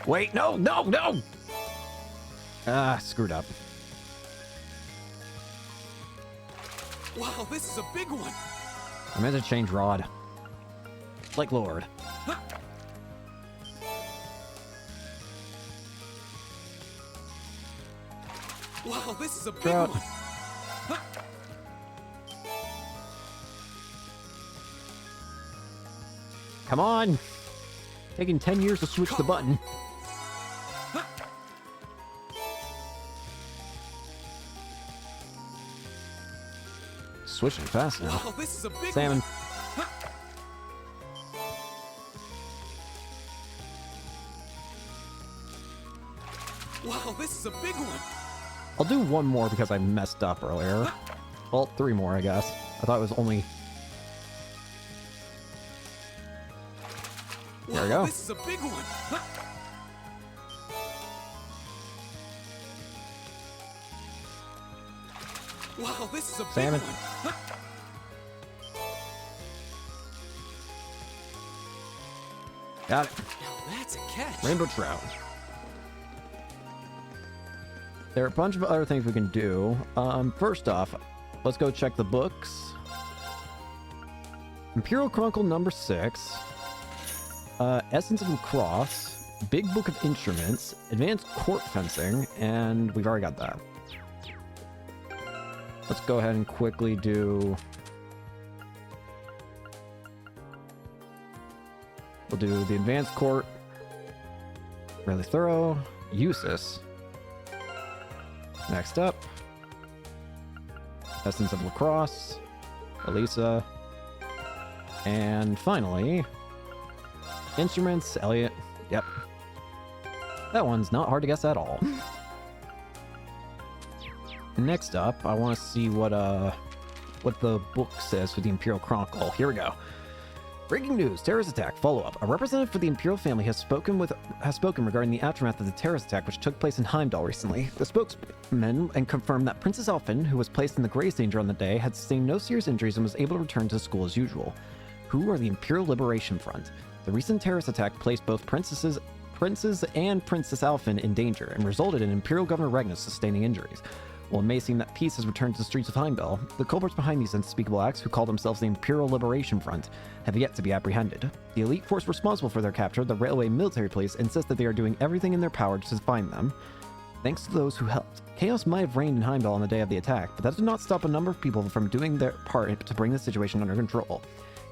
Wait, no! Ah, screwed up. Wow, this is a big one. I meant to change rod. Like Lord. Wow, this is a big Trout. one. Come on! Taking 10 years to switch the button. Switching fast now. Wow, this is a big Salmon. one. Wow, this is a big one. I'll do one more because I messed up earlier. Well, 3 more, I guess. I thought it was only... There we go. This is a big one. Wow, this is a big Salmon. one. Got it. Now that's a catch. Rainbow trout. There are a bunch of other things we can do. First off, let's go check the books. Imperial Chronicle number 6. Essence of Lacrosse. Big Book of Instruments. Advanced Court Fencing. And we've already got that. Let's go ahead and quickly do... We'll do the Advanced Court. Really thorough. Usus. Next up. Essence of Lacrosse. Elisa. And finally... Instruments, Elliot. Yep. That one's not hard to guess at all. Next up, I want to see what, what the book says for the Imperial Chronicle. Here we go. Breaking news, terrorist attack, follow-up. A representative for the Imperial family has spoken regarding the aftermath of the terrorist attack which took place in Heimdall recently. The spokesman and confirmed that Princess Alphen, who was placed in the greatest danger on the day, had sustained no serious injuries and was able to return to school as usual. Who are the Imperial Liberation Front? The recent terrorist attack placed both Princes and Princess Alphen in danger and resulted in Imperial Governor Regnus sustaining injuries. While it may seem that peace has returned to the streets of Heimdall, the culprits behind these unspeakable acts, who call themselves the Imperial Liberation Front, have yet to be apprehended. The elite force responsible for their capture, the Railway Military Police, insist that they are doing everything in their power to find them. Thanks to those who helped. Chaos might have reigned in Heimdall on the day of the attack, but that did not stop a number of people from doing their part to bring the situation under control.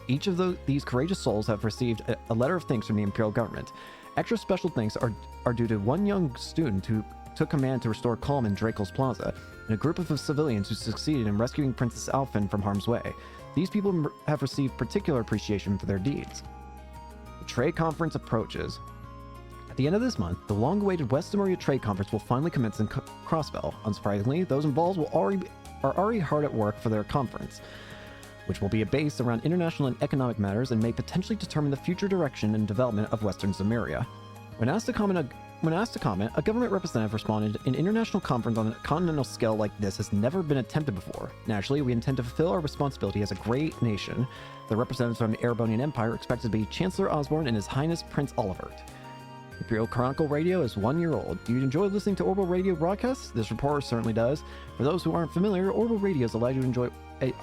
Each of these courageous souls have received a letter of thanks from the Imperial government. Extra special thanks are due to one young student who took command to restore calm in Draco's Plaza, and a group of civilians who succeeded in rescuing Princess Alphen from harm's way. These people have received particular appreciation for their deeds. The Trade Conference approaches. At the end of this month, the long-awaited West Emeria Trade Conference will finally commence in Crossbell. Unsurprisingly, those involved are already hard at work for their conference, which will be based around international and economic matters and may potentially determine the future direction and development of Western Zemuria. When asked to comment, a government representative responded, "An international conference on a continental scale like this has never been attempted before. Naturally, we intend to fulfill our responsibility as a great nation." The representatives from the Erebonian Empire are expected to be Chancellor Osborne and His Highness Prince Olivert. Imperial Chronicle Radio is 1 year old. Do you enjoy listening to Orbital Radio broadcasts? This reporter certainly does. For those who aren't familiar, Orbital Radios allow you to enjoy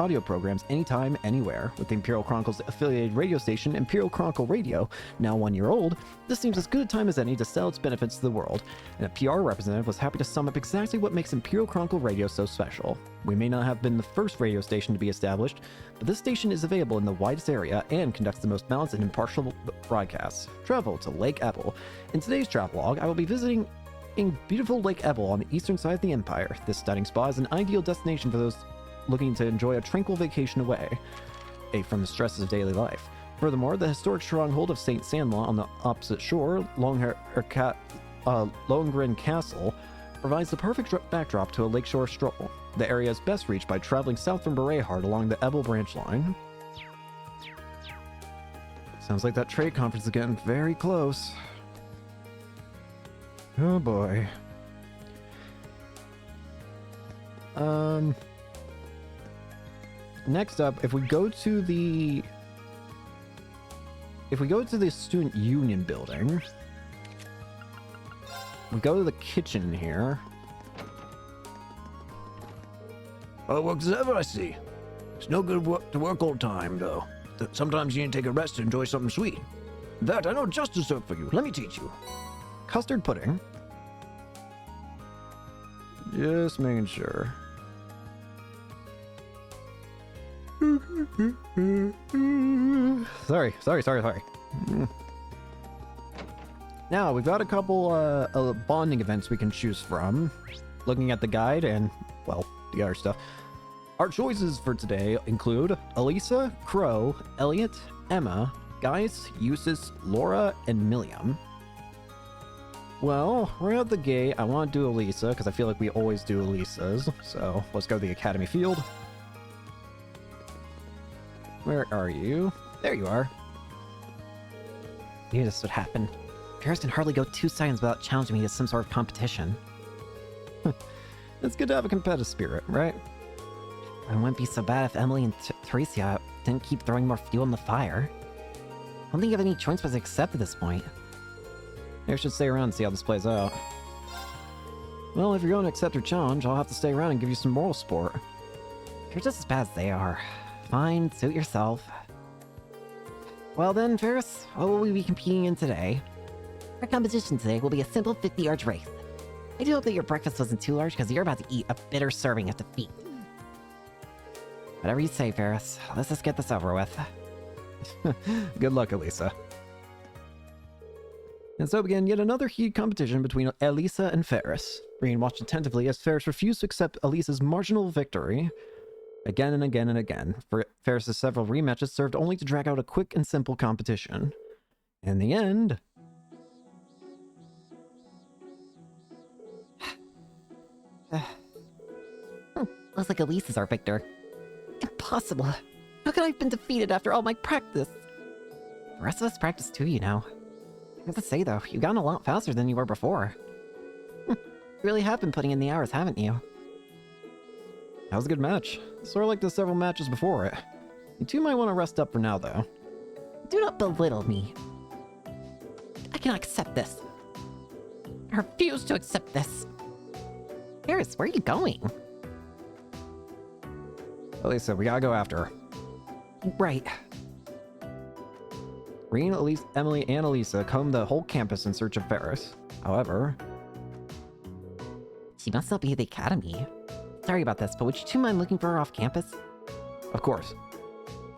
audio programs anytime, anywhere. With the Imperial Chronicle's affiliated radio station, Imperial Chronicle Radio, now 1 year old, this seems as good a time as any to sell its benefits to the world, and a PR representative was happy to sum up exactly what makes Imperial Chronicle Radio so special. We may not have been the first radio station to be established, but this station is available in the widest area and conducts the most balanced and impartial broadcasts. Travel to Lake Ebble. In today's travelogue, I will be visiting in beautiful Lake Ebble on the eastern side of the Empire. This stunning spot is an ideal destination for those looking to enjoy a tranquil vacation away from the stresses of daily life. Furthermore, the historic stronghold of St. Sandlaw on the opposite shore, Lohengrin Castle, provides the perfect backdrop to a lakeshore stroll. The area is best reached by traveling south from Berehard along the Ebble branch line. Sounds like that trade conference is getting very close. Oh boy. Next up, if we go to the student union building, we go to the kitchen here. Well, it works as ever, I see. It's no good to work all the time, though. Sometimes you need to take a rest to enjoy something sweet. That I know just dessert for you. Let me teach you. Custard pudding. Just making sure. Sorry. Now, we've got a couple bonding events we can choose from. Looking at the guide and, well, the other stuff. Our choices for today include Elisa, Crow, Elliot, Emma, Gaius, Eustace, Laura, and Milliam. Well, right out the gate, I want to do Elisa, because I feel like we always do Elisa's. So, let's go to the Academy Field. Where are you? There you are. Knew this would happen. Ferris can hardly go 2 seconds without challenging me to some sort of competition. It's good to have a competitive spirit, right? It wouldn't be so bad if Emily and Theresia didn't keep throwing more fuel in the fire. I don't think you have any choice but to accept at this point. Maybe I should stay around and see how this plays out. Well, if you're going to accept her challenge, I'll have to stay around and give you some moral support. You're just as bad as they are. Fine, suit yourself. Well then, Ferris, what will we be competing in today? Our competition today will be a simple 50-yard race. I do hope that your breakfast wasn't too large, because you're about to eat a bitter serving of defeat. Whatever you say, Ferris. Let's just get this over with. Good luck, Elisa. And so began yet another heated competition between Elisa and Ferris. Breen watched attentively as Ferris refused to accept Elisa's marginal victory. Again and again and again. Ferris's several rematches served only to drag out a quick and simple competition. In the end... Looks like Elisa's our victor. impossible. How could I have been defeated after all my practice? The rest of us practice too, you know. I have to say though, you've gotten a lot faster than you were before. You really have been putting in the hours, haven't you? That was a good match. Sort of like the several matches before it. You two might want to rest up for now, though. Do not belittle me. I cannot accept this. I refuse to accept this. Paris, where are you going? Elisa, we gotta go after her. Right. Rean, Elise, Emily, and Elisa combed the whole campus in search of Ferris. However... She must not be at the academy. Sorry about this, but would you two mind looking for her off campus? Of course.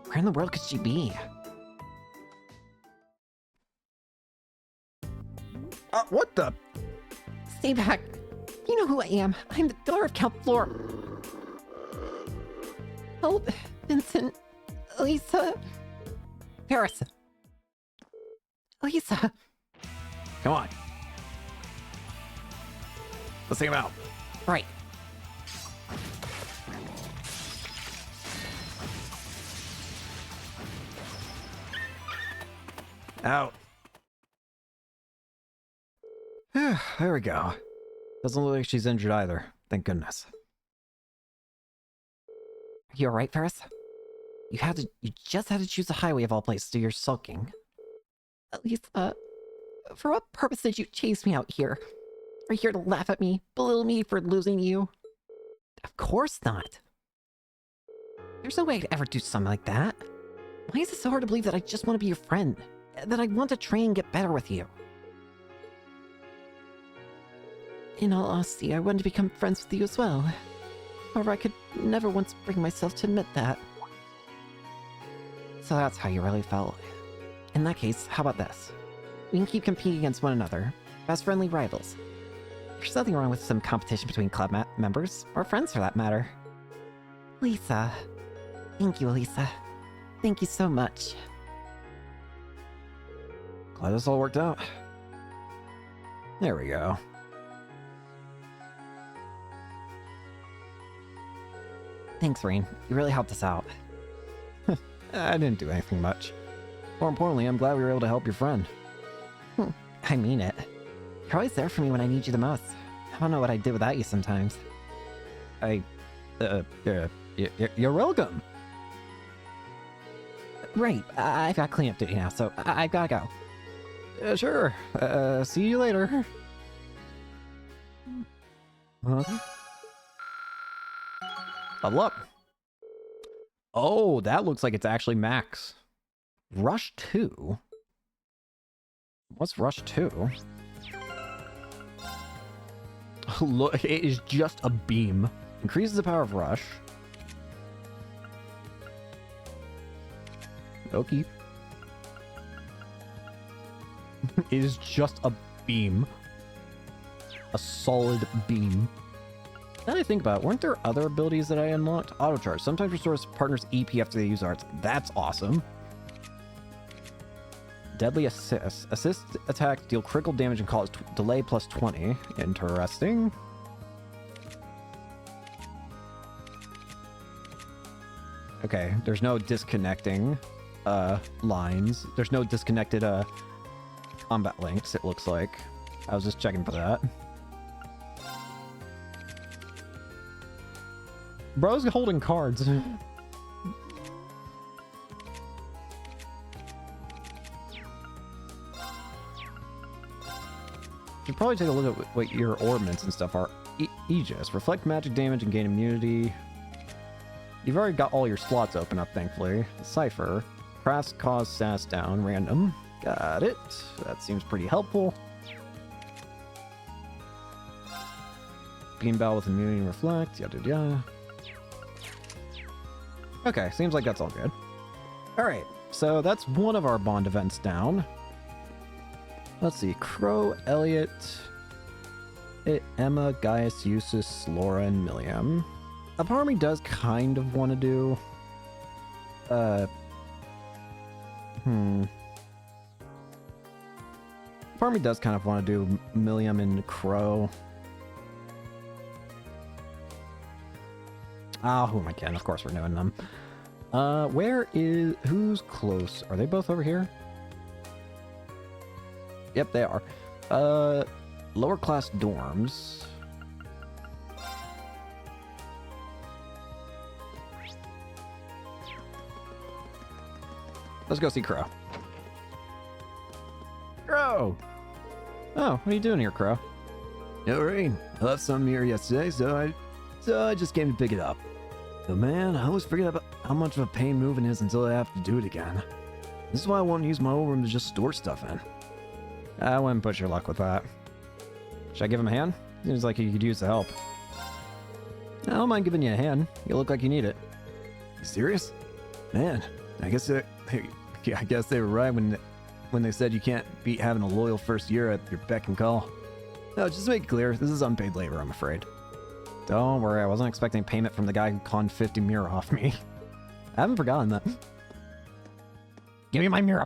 Where in the world could she be? What the? Stay back. You know who I am. I'm the daughter of Count Flora. Oh, Vincent. Elisa. Paris. Elisa. Come on. Let's take him out. Right. Out. There we go. Doesn't look like she's injured either. Thank goodness. Are you alright, Ferris? You just had to choose a highway of all places to your sulking. Elisa, for what purpose did you chase me out here? Are you here to laugh at me, belittle me for losing you? Of course not. There's no way I'd ever do something like that. Why is it so hard to believe that I just want to be your friend? That I want to train and get better with you? In all honesty, I wanted to become friends with you as well. However, I could never once bring myself to admit that. So that's how you really felt. In that case, how about this? We can keep competing against one another, as friendly rivals. There's nothing wrong with some competition between club members, or friends for that matter. Lisa. Thank you, Lisa. Thank you so much. Glad this all worked out. There we go. Thanks, Rain. You really helped us out. I didn't do anything much. More importantly, I'm glad we were able to help your friend. I mean it. You're always there for me when I need you the most. I don't know what I'd do without you sometimes. You're welcome. Right, I've got cleanup duty now, so I've gotta go. Sure. See you later. Huh? Level up. Oh, that looks like it's actually max. Rush 2? What's Rush 2? Look, it is just a beam. Increases the power of Rush. Okay. It is just a beam. A solid beam. Now that I think about it, weren't there other abilities that I unlocked? Auto charge. Sometimes restores partners' EP after they use arts. That's awesome. Deadly assist. Assist attacks deal critical damage and cause delay plus 20. Interesting. Okay, there's no disconnecting lines. There's no disconnected combat links, it looks like. I was just checking for that. Bro's holding cards. Should probably take a look at what your ornaments and stuff are. Aegis. Reflect magic damage and gain immunity. You've already got all your slots open up, thankfully. Cypher. Crafts cause stats down. Random. Got it. That seems pretty helpful. Beanbell with immunity and reflect. Yada yada. Okay, seems like that's all good. Alright, so that's one of our bond events down. Let's see. Crow, Elliot, Emma, Gaius, Eustace, Laura, and Milliam. A part of me does kind of want to do... Part of me does kind of want to do Milliam and Crow. Ah, who am I kidding? Of course we're doing them. Who's close? Are they both over here? Yep, they are. Lower class dorms. Let's go see Crow. Crow! Oh, what are you doing here, Crow? No rain. I left some here yesterday, so I just came to pick it up. But man, I always forget about how much of a pain moving is until I have to do it again. This is why I won't use my old room to just store stuff in. I wouldn't push your luck with that. Should I give him a hand? Seems like he could use the help. I don't mind giving you a hand. You look like you need it. You serious? Man, I guess they were right when they said you can't beat having a loyal first year at your beck and call. No, just to make it clear, this is unpaid labor, I'm afraid. Don't worry, I wasn't expecting payment from the guy who conned 50 mirror off me. I haven't forgotten that. Give me my mirror.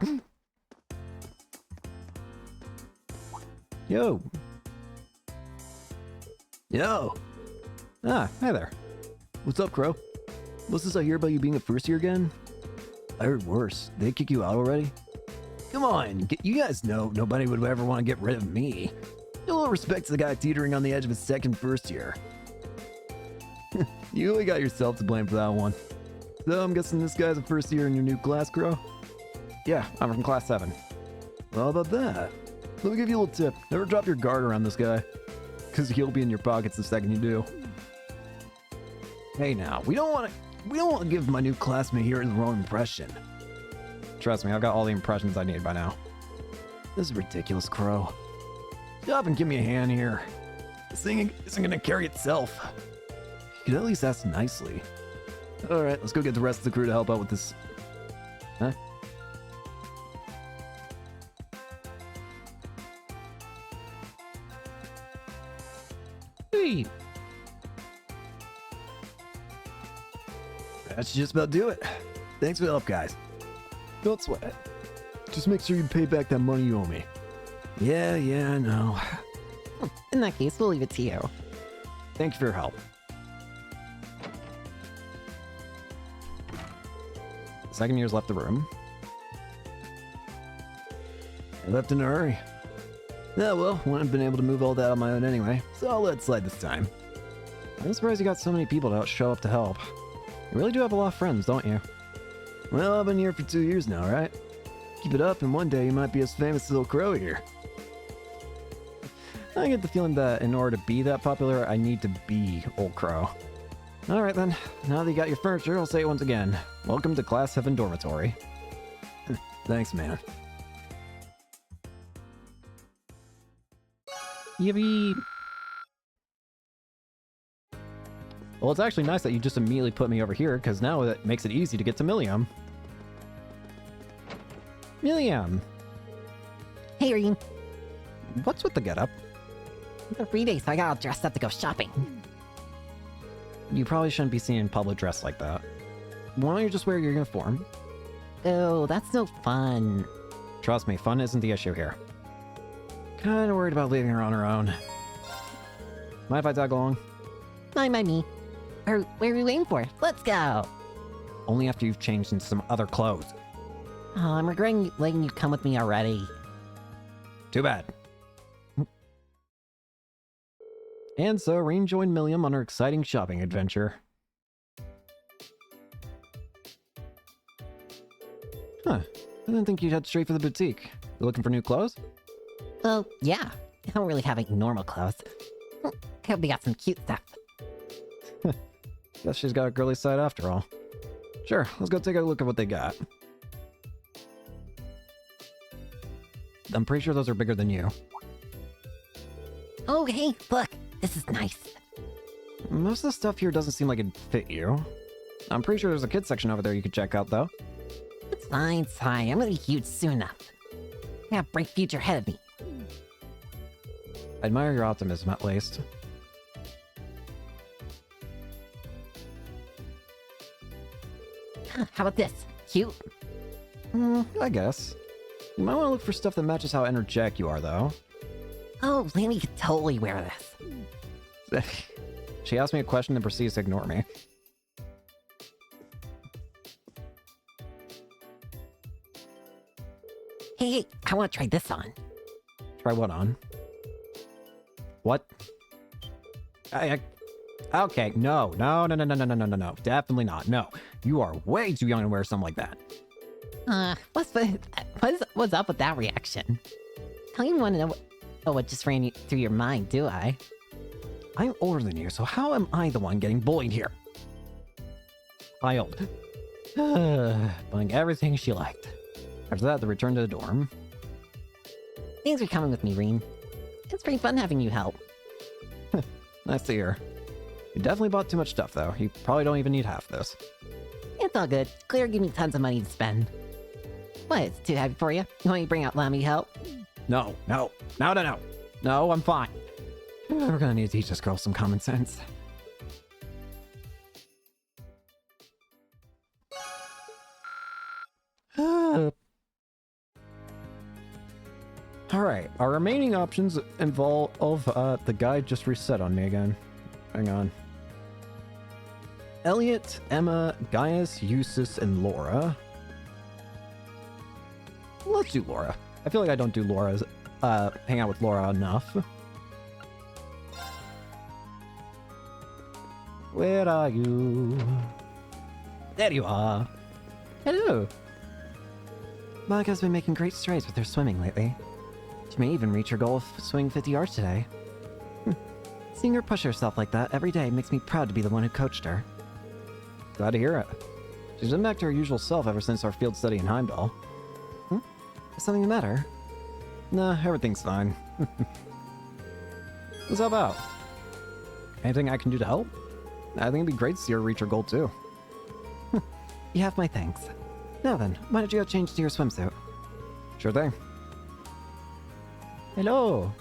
Yo. Yo! Ah, hi there. What's up, Crow? What's this I hear about you being a first year again? I heard worse. They kick you out already? Come on, you guys know nobody would ever want to get rid of me. No little respect to the guy teetering on the edge of his second first year. You only got yourself to blame for that one. So I'm guessing this guy's a first year in your new class, Crow? Yeah, I'm from class 7. Well, how about that? Let me give you a little tip. Never drop your guard around this guy, because he'll be in your pockets the second you do. Hey now, we don't want to give my new classmate here the wrong impression. Trust me, I've got all the impressions I need by now. This is ridiculous, Crow. Stop and give me a hand here. This thing isn't gonna carry itself. You could at least ask nicely. Alright, let's go get the rest of the crew to help out with this. Huh? Hey. That should just about do it. Thanks for the help, guys. Don't sweat it. Just make sure you pay back that money you owe me. Yeah, I know. In that case, we'll leave it to you. Thank you for your help. Second year's left the room. I left in a hurry. Yeah, well, I wouldn't have been able to move all that on my own anyway, so I'll let it slide this time. I'm surprised you got so many people to show up to help. You really do have a lot of friends, don't you? Well, I've been here for 2 years now, right? Keep it up, and one day you might be as famous as Little Crow here. I get the feeling that in order to be that popular, I need to be Old Crow. Alright then, now that you got your furniture, I'll say it once again. Welcome to Class 7 Dormitory. Thanks, man. Yippee! Well, it's actually nice that you just immediately put me over here, because now it makes it easy to get to Millium. Millium! Hey, Reem. What's with the getup? The free days, I got all dressed up to go shopping. You probably shouldn't be seen in public dressed like that. Why don't you just wear your uniform? Oh, that's no fun. Trust me, fun isn't the issue here. Kinda worried about leaving her on her own. Mind if I tag along? Mind by me. Or where are we waiting for? Let's go. Only after you've changed into some other clothes. Oh, I'm regretting letting you come with me already. Too bad. And so, Rain joined Millium on her exciting shopping adventure. Huh. I didn't think you'd head straight for the boutique. You looking for new clothes? Well, yeah. I don't really have any normal clothes. Hope we got some cute stuff. Guess she's got a girly side after all. Sure, let's go take a look at what they got. I'm pretty sure those are bigger than you. Oh, hey, look. This is nice. Most of the stuff here doesn't seem like it'd fit you. I'm pretty sure there's a kids section over there you could check out, though. It's fine, I'm gonna be huge soon enough. I got a bright future ahead of me. I admire your optimism, at least. How about this? Cute? I guess. You might want to look for stuff that matches how energetic you are, though. Oh, Lanny could totally wear this. She asked me a question and proceeds to ignore me. Hey, I want to try this on. Try what on? What? Okay, no. Definitely not. No. You are way too young to wear something like that. What's up with that reaction? I don't even want to know what just ran through your mind, do I? I'm older than you, so how am I the one getting bullied here? Child. Buying everything she liked. After that, the return to the dorm. Thanks for coming with me, Rean. It's pretty fun having you help. Nice to hear. You definitely bought too much stuff, though. You probably don't even need half this. It's all good. Claire gave me tons of money to spend. What, it's too heavy for you? You want me to bring out Lammy help? No. No, I'm fine. We're gonna need to teach this girl some common sense. Alright, our remaining options involve the guide just reset on me again. Hang on. Elliot, Emma, Gaius, Eustace, and Laura. Let's do Laura. I feel like I don't do Laura's hang out with Laura enough. Where are you? There you are. Hello. Monika's been making great strides with her swimming lately. She may even reach her goal of swimming 50 yards today. Seeing her push herself like that every day makes me proud to be the one who coached her. Glad to hear it. She's been back to her usual self ever since our field study in Heimdall. Is something the matter? Nah, everything's fine. What's that about? Anything I can do to help? I think it'd be great to see her reach her goal too. You have my thanks. Now then, why don't you go change to your swimsuit? Sure thing. Hello.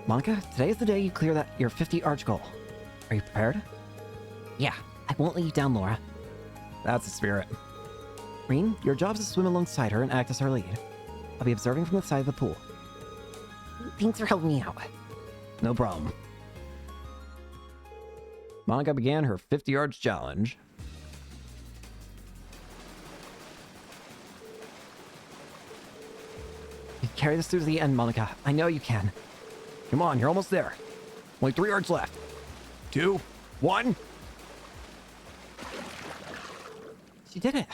Monika, today is the day you clear your 50 arch goal. Are you prepared? Yeah, I won't let you down, Laura. That's the spirit. Rean, your job is to swim alongside her and act as her lead. I'll be observing from the side of the pool. Thanks for helping me out. No problem. Monika began her 50 yards challenge. You carry this through to the end, Monika. I know you can. Come on, you're almost there. Only 3 yards left. 2, 1. She did it.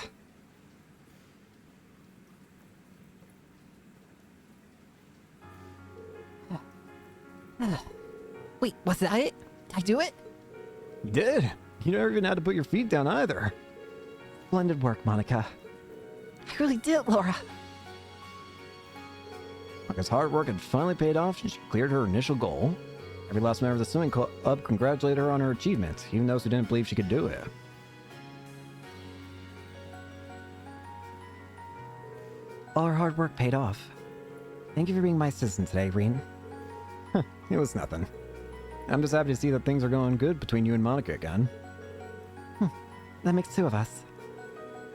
Wait, was that it? Did I do it? You did. You never even had to put your feet down either. Splendid work, Monika. I really did, Laura. Monika's hard work had finally paid off and she cleared her initial goal. Every last member of the swimming club congratulated her on her achievement, even those who didn't believe she could do it. All our hard work paid off. Thank you for being my assistant today, Rean. It was nothing. I'm just happy to see that things are going good between you and Monika again. That makes 2 of us.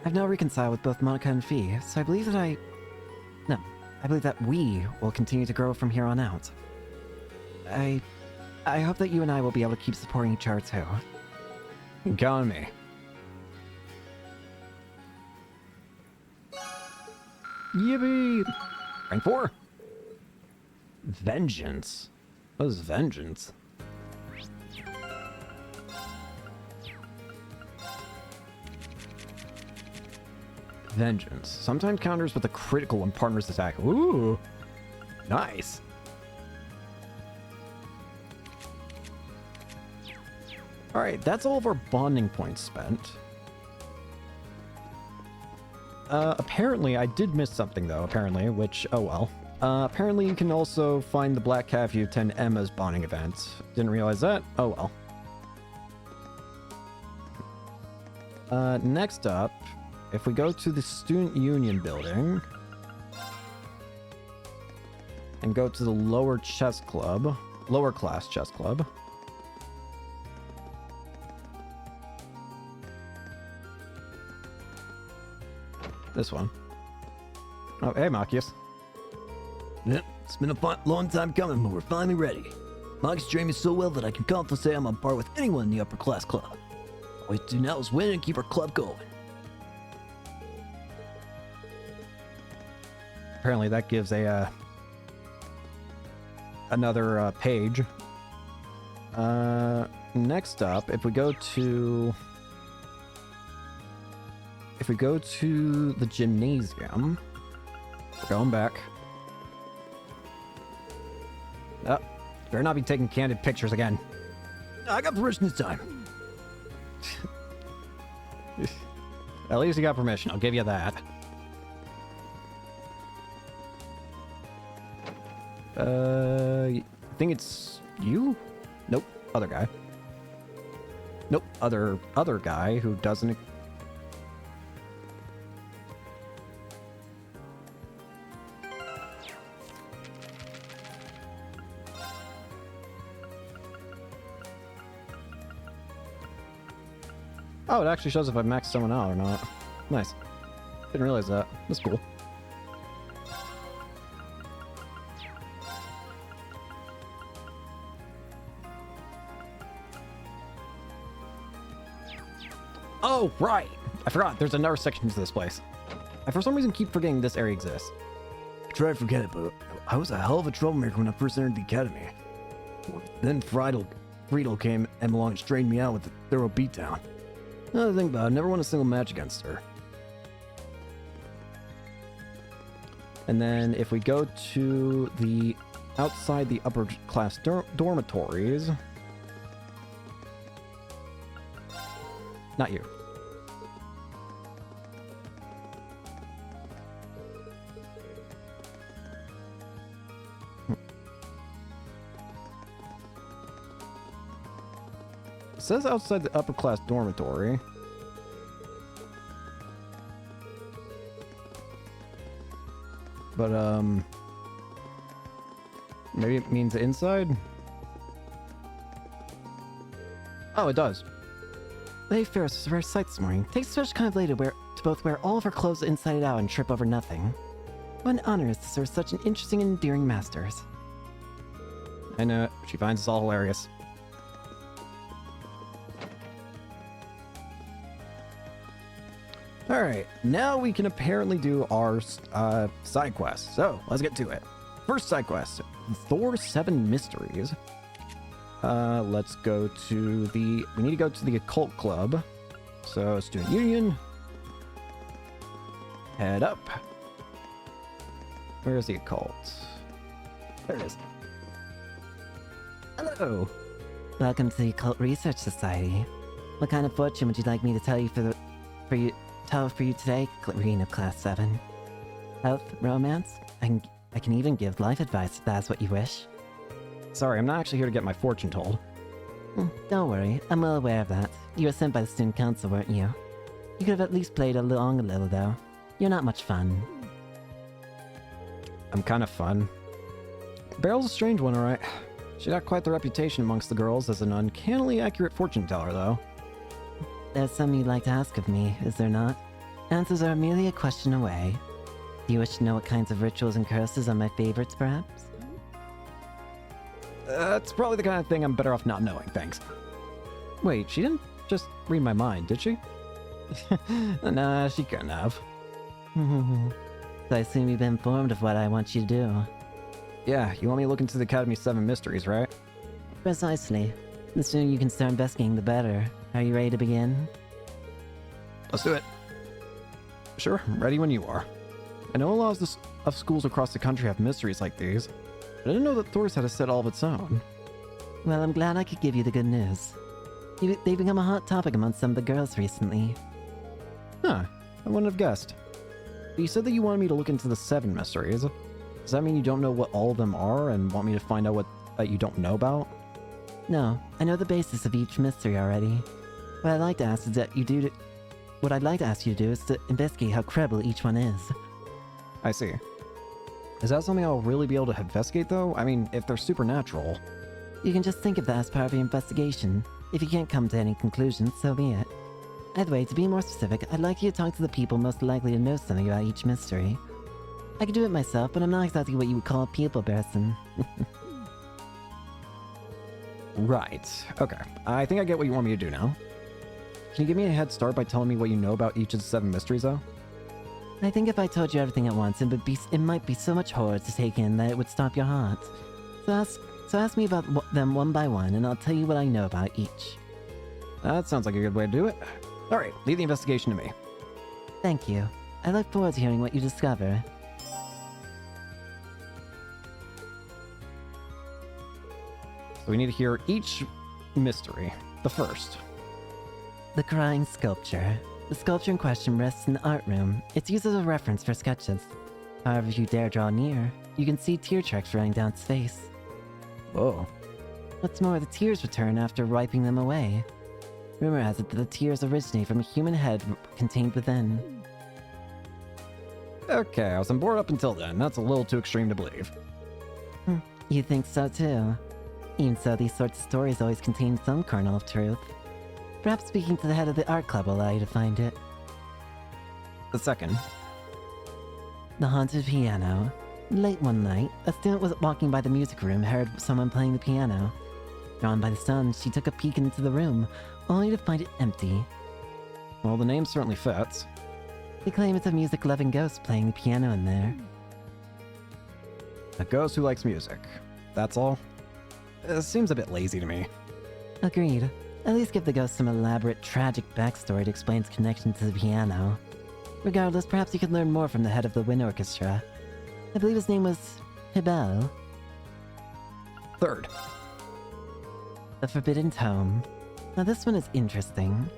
I've now reconciled with both Monika and Fee, so I believe that I believe that we will continue to grow from here on out. I hope that you and I will be able to keep supporting each other too. You can count on me. Yippee! Rank 4. Vengeance. What is vengeance? Vengeance. Sometimes counters with a critical when partners attack. Ooh. Nice. Alright, that's all of our bonding points spent. Apparently, I did miss something though, apparently, which, oh well. Apparently you can also find the Black Cat if you attend Emma's bonding event. Didn't realize that? Oh well. Next up, if we go to the Student Union building and go to the lower chess club, lower class chess club. This one. Oh, hey, Machias. Yep, it's been a long time coming, but we're finally ready. Marcus trained me so well that I can confidently say I'm on par with anyone in the upper class club. All we have to do now is win and keep our club going. apparently that gives a another page. Next up, if we go to the gymnasium, we're going back. Oh, better not be taking candid pictures again. I got permission this time. At least you got permission, I'll give you that. I think it's you? Nope, other guy. Nope, other guy who doesn't. Oh, it actually shows if I maxed someone out or not. Nice. Didn't realize that. That's cool. Oh, right! I forgot, there's another section to this place. I for some reason keep forgetting this area exists. Try to forget it, but I was a hell of a troublemaker when I first entered the academy. Then Friedel came and along and straightened me out with a thorough beatdown. Another thing about it, I never won a single match against her. And then if we go to the outside the upper class dormitories. Not you. It says outside the upper class dormitory. But, maybe it means inside? Oh, it does. Lady Ferris was a rare sight this morning. Takes a special kind of lady to both wear all of her clothes inside out and trip over nothing. What an honor is to serve such an interesting and endearing masters. I know it. She finds us all hilarious. Alright, now we can apparently do our side quest. So, let's get to it. First side quest, Thor 7 Mysteries. Let's go to the... We need to go to the Occult Club. So, Student Union. Head up. Where's the Occult? There it is. Hello. Welcome to the Occult Research Society. What kind of fortune would you like me to tell you for you today, Clarine of Class 7? Health, romance? I can even give life advice if that's what you wish. Sorry, I'm not actually here to get my fortune told. Don't worry, I'm well aware of that. You were sent by the student council, weren't you? You could have at least played along a little, though. You're not much fun. I'm kind of fun. Beryl's a strange one, alright. She got quite the reputation amongst the girls as an uncannily accurate fortune teller, though. There's something you'd like to ask of me, is there not? Answers are merely a question away. Do you wish to know what kinds of rituals and curses are my favorites, perhaps? That's probably the kind of thing I'm better off not knowing, thanks. Wait, she didn't just read my mind, did she? Nah, she couldn't have. So I assume you've been informed of what I want you to do. Yeah, you want me to look into the Academy's 7 mysteries, right? Precisely. The sooner you can start investigating, the better. Are you ready to begin? Let's do it. Sure, ready when you are. I know a lot of schools across the country have mysteries like these, but I didn't know that Thor's had a set all of its own. Well, I'm glad I could give you the good news. They've become a hot topic among some of the girls recently. Huh, I wouldn't have guessed. But you said that you wanted me to look into the 7 mysteries. Does that mean you don't know what all of them are and want me to find out what that you don't know about? No, I know the basis of each mystery already. What I'd like to ask you to do is to investigate how credible each one is. I see. Is that something I'll really be able to investigate, though? I mean, if they're supernatural. You can just think of that as part of your investigation. If you can't come to any conclusions, so be it. Either way, to be more specific, I'd like you to talk to the people most likely to know something about each mystery. I could do it myself, but I'm not exactly what you would call a people person. Right. Okay. I think I get what you want me to do now. Can you give me a head start by telling me what you know about each of the 7 mysteries, though? I think if I told you everything at once, it might be so much horror to take in that it would stop your heart. So ask me about them one by one, and I'll tell you what I know about each. That sounds like a good way to do it. Alright, leave the investigation to me. Thank you. I look forward to hearing what you discover. So we need to hear each mystery. The first. The Crying Sculpture. The sculpture in question rests in the art room. It's used as a reference for sketches. However, if you dare draw near, you can see tear tracks running down its face. Whoa. What's more, the tears return after wiping them away. Rumor has it that the tears originate from a human head contained within. Okay, I was on board up until then. That's a little too extreme to believe. You think so too? Even so, these sorts of stories always contain some kernel of truth. Perhaps speaking to the head of the art club will allow you to find it. The second. The haunted piano. Late one night, a student was walking by the music room, heard someone playing the piano. Drawn by the sound, she took a peek into the room, only to find it empty. Well, the name certainly fits. They claim it's a music-loving ghost playing the piano in there. A ghost who likes music. That's all? It seems a bit lazy to me. Agreed. At least give the ghost some elaborate, tragic backstory to explain its connection to the piano. Regardless, perhaps you could learn more from the head of the wind orchestra. I believe his name was Hibel. Third. The Forbidden Tome. Now this one is interesting.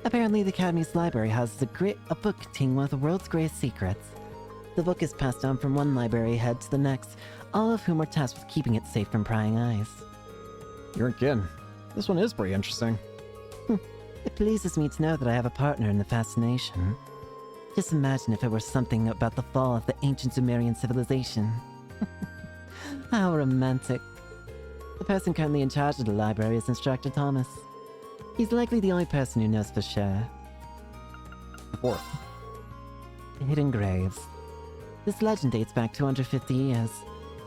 Apparently the Academy's library houses a book containing one of the world's greatest secrets. The book is passed on from one library head to the next, all of whom are tasked with keeping it safe from prying eyes. You're kidding. This one is pretty interesting. It pleases me to know that I have a partner in the fascination. Just imagine if it were something about the fall of the ancient Sumerian civilization. How romantic. The person currently in charge of the library is Instructor Thomas. He's likely the only person who knows for sure. Fourth. The Hidden Graves. This legend dates back 250 years.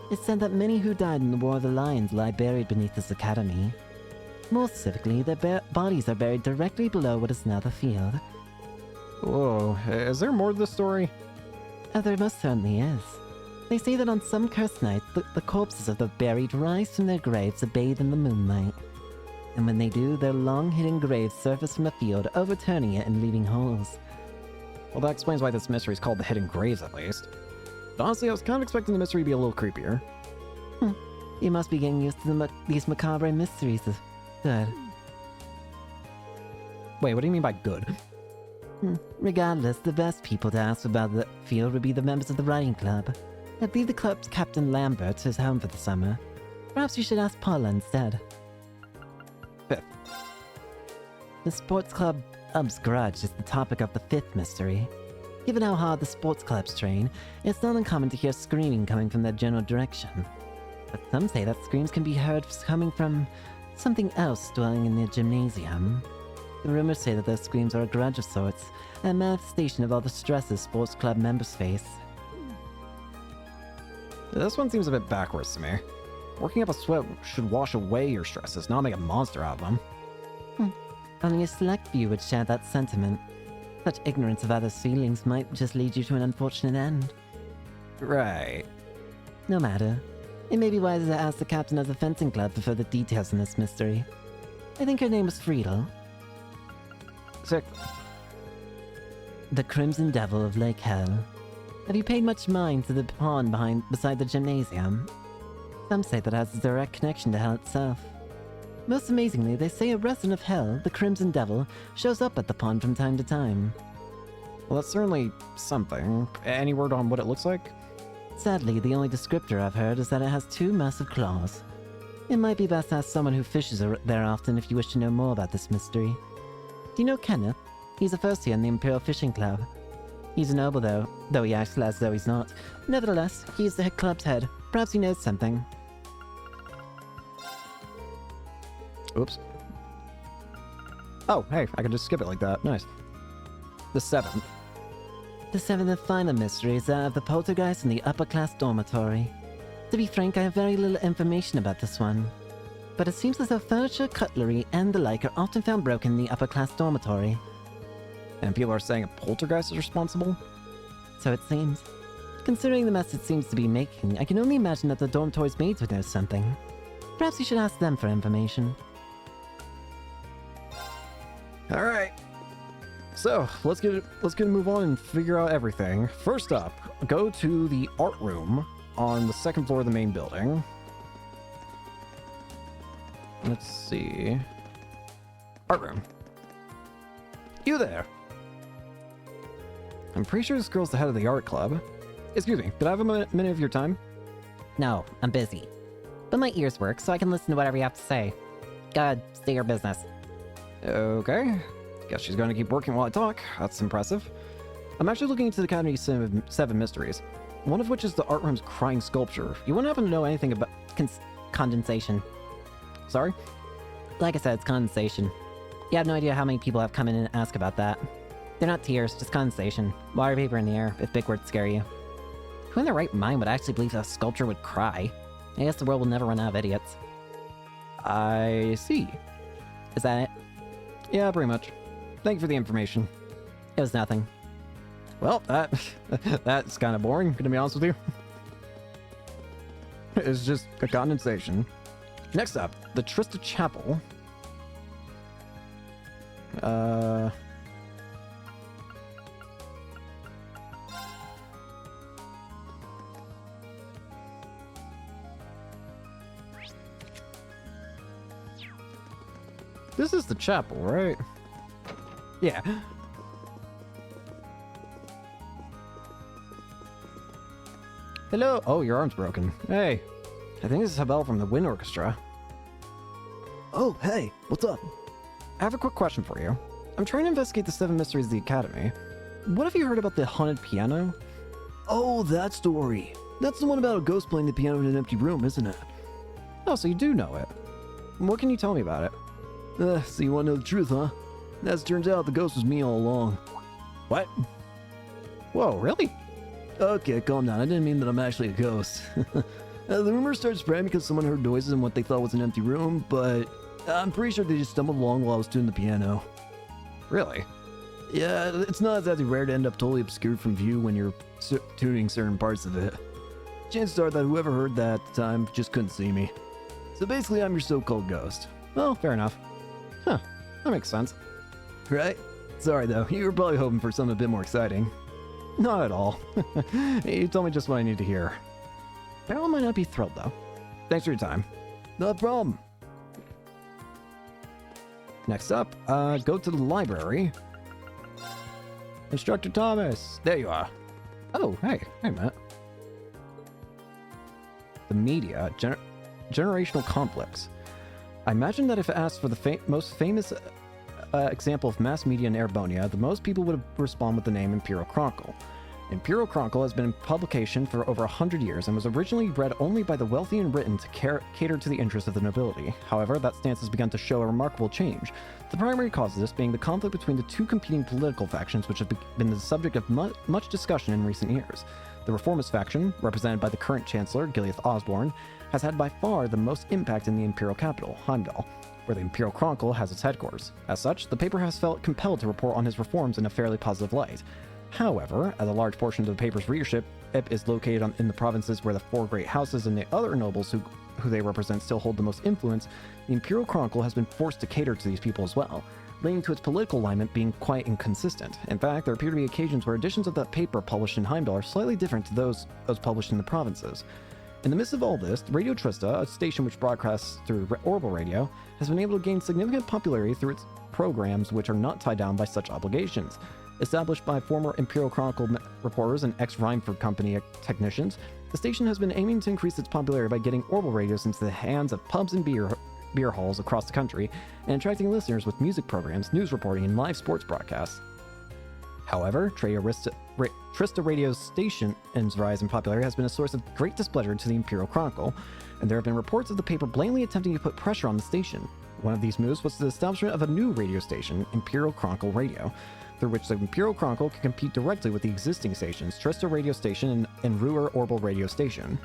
It's said that many who died in the War of the Lions lie buried beneath this academy. More specifically, their bodies are buried directly below what is now the field. Whoa, is there more to this story? Oh, there most certainly is. They say that on some cursed nights, the corpses of the buried rise from their graves to bathe in the moonlight. And when they do, their long hidden graves surface from the field, overturning it and leaving holes. Well, that explains why this mystery is called The Hidden Graves, at least. But honestly, I was kind of expecting the mystery to be a little creepier. You must be getting used to these macabre mysteries. Good. Wait, what do you mean by good? Regardless, the best people to ask about the field would be the members of the writing club. I believe the club's Captain Lambert is home for the summer. Perhaps you should ask Paula instead. Fifth. The sports club Ub's Grudge is the topic of the fifth mystery. Given how hard the sports clubs train, it's not uncommon to hear screaming coming from their general direction. But some say that screams can be heard coming from something else dwelling in the gymnasium. The rumors say that those screams are a grudge of sorts, and a manifestation of all the stresses sports club members face. This one seems a bit backwards to me. Working up a sweat should wash away your stresses, not make a monster out of them. Only a select few would share that sentiment. Such ignorance of others' feelings might just lead you to an unfortunate end. Right. No matter. It may be wiser to ask the captain of the fencing club for further details in this mystery. I think her name was Friedel. Sixth. The Crimson Devil of Lake Hell. Have you paid much mind to the pond beside the gymnasium? Some say that it has a direct connection to Hell itself. Most amazingly, they say a resident of Hell, the Crimson Devil, shows up at the pond from time to time. Well, that's certainly something. Any word on what it looks like? Sadly, the only descriptor I've heard is that it has 2 massive claws. It might be best to ask someone who fishes there often if you wish to know more about this mystery. Do you know Kenneth? He's a first year in the Imperial Fishing Club. He's a noble though he acts as though he's not. Nevertheless, he's the club's head. Perhaps he knows something. Oops. Oh, hey, I can just skip it like that. Nice. The seventh. The seventh and final mystery is that of the poltergeist in the upper class dormitory. To be frank, I have very little information about this one. But it seems as though furniture, cutlery, and the like are often found broken in the upper class dormitory. And people are saying a poltergeist is responsible? So it seems. Considering the mess it seems to be making, I can only imagine that the dormitory's maids would know something. Perhaps you should ask them for information. All right. So let's get a move on and figure out everything. First up, go to the art room on the second floor of the main building. Let's see. Art room. You there? I'm pretty sure this girl's the head of the art club. Excuse me, could I have a minute of your time? No, I'm busy. But my ears work, so I can listen to whatever you have to say. Go ahead, state your business. Okay. Guess she's going to keep working while I talk. That's impressive. I'm actually looking into the Academy's seven mysteries, one of which is the art room's crying sculpture. You wouldn't happen to know anything about... Condensation. Sorry? Like I said, it's condensation. You have no idea how many people have come in and asked about that. They're not tears, just condensation. Water vapor in the air, if big words scare you. Who in their right mind would actually believe a sculpture would cry? I guess the world will never run out of idiots. I see. Is that it? Yeah, pretty much. Thank you for the information. It was nothing. Well, that's kind of boring, to be honest with you. It's just a condensation. Next up, the Trista Chapel. This is the chapel, right? Yeah. Hello. Oh, your arm's broken. Hey. I think this is Habel from the Wind Orchestra. Oh, hey, what's up? I have a quick question for you. I'm trying to investigate the seven mysteries of the Academy. What have you heard about the haunted piano? Oh, that story. That's the one about a ghost playing the piano in an empty room, isn't it? Oh, so you do know it. What can you tell me about it? So you want to know the truth, huh? As it turns out, the ghost was me all along. What? Whoa, really? Okay, calm down. I didn't mean that I'm actually a ghost. The rumor started spreading because someone heard noises in what they thought was an empty room, but I'm pretty sure they just stumbled along while I was tuning the piano. Really? Yeah, it's not exactly rare to end up totally obscured from view when you're tuning certain parts of it. Chances are that whoever heard that at the time just couldn't see me. So basically, I'm your so-called ghost. Well, fair enough. Huh, that makes sense. Right? Sorry though, you were probably hoping for something a bit more exciting. Not at all. You told me just what I need to hear. Farrell might not be thrilled, though. Thanks for your time. No problem. Next up, go to the library. Instructor Thomas! There you are. Oh, hey. Hey, Matt. The media. Generational conflicts. I imagine that if asked for the most famous example of mass media in Erebonia, the most people would respond with the name Imperial Chronicle. Imperial Chronicle has been in publication for over 100 years and was originally read only by the wealthy and written to cater to the interests of the nobility. However, that stance has begun to show a remarkable change, the primary cause of this being the conflict between the two competing political factions which have been the subject of much discussion in recent years. The Reformist faction, represented by the current Chancellor, Gileath Osborne, has had by far the most impact in the Imperial capital, Heimdall, where the Imperial Chronicle has its headquarters. As such, the paper has felt compelled to report on his reforms in a fairly positive light. However, as a large portion of the paper's readership is located in the provinces where the four great houses and the other nobles who they represent still hold the most influence, the Imperial Chronicle has been forced to cater to these people as well, leading to its political alignment being quite inconsistent. In fact, there appear to be occasions where editions of that paper published in Heimdall are slightly different to those published in the provinces. In the midst of all this, Radio Trista, a station which broadcasts through Orbital Radio, has been able to gain significant popularity through its programs which are not tied down by such obligations. Established by former Imperial Chronicle reporters and ex-Rhymeford Company technicians, the station has been aiming to increase its popularity by getting Orbital radios into the hands of pubs and beer halls across the country and attracting listeners with music programs, news reporting, and live sports broadcasts. However, Trista Radio's station's rise in popularity has been a source of great displeasure to the Imperial Chronicle, and there have been reports of the paper blatantly attempting to put pressure on the station. One of these moves was the establishment of a new radio station, Imperial Chronicle Radio, through which the Imperial Chronicle can compete directly with the existing stations, Trista Radio Station and Ruhr Orbital Radio Station.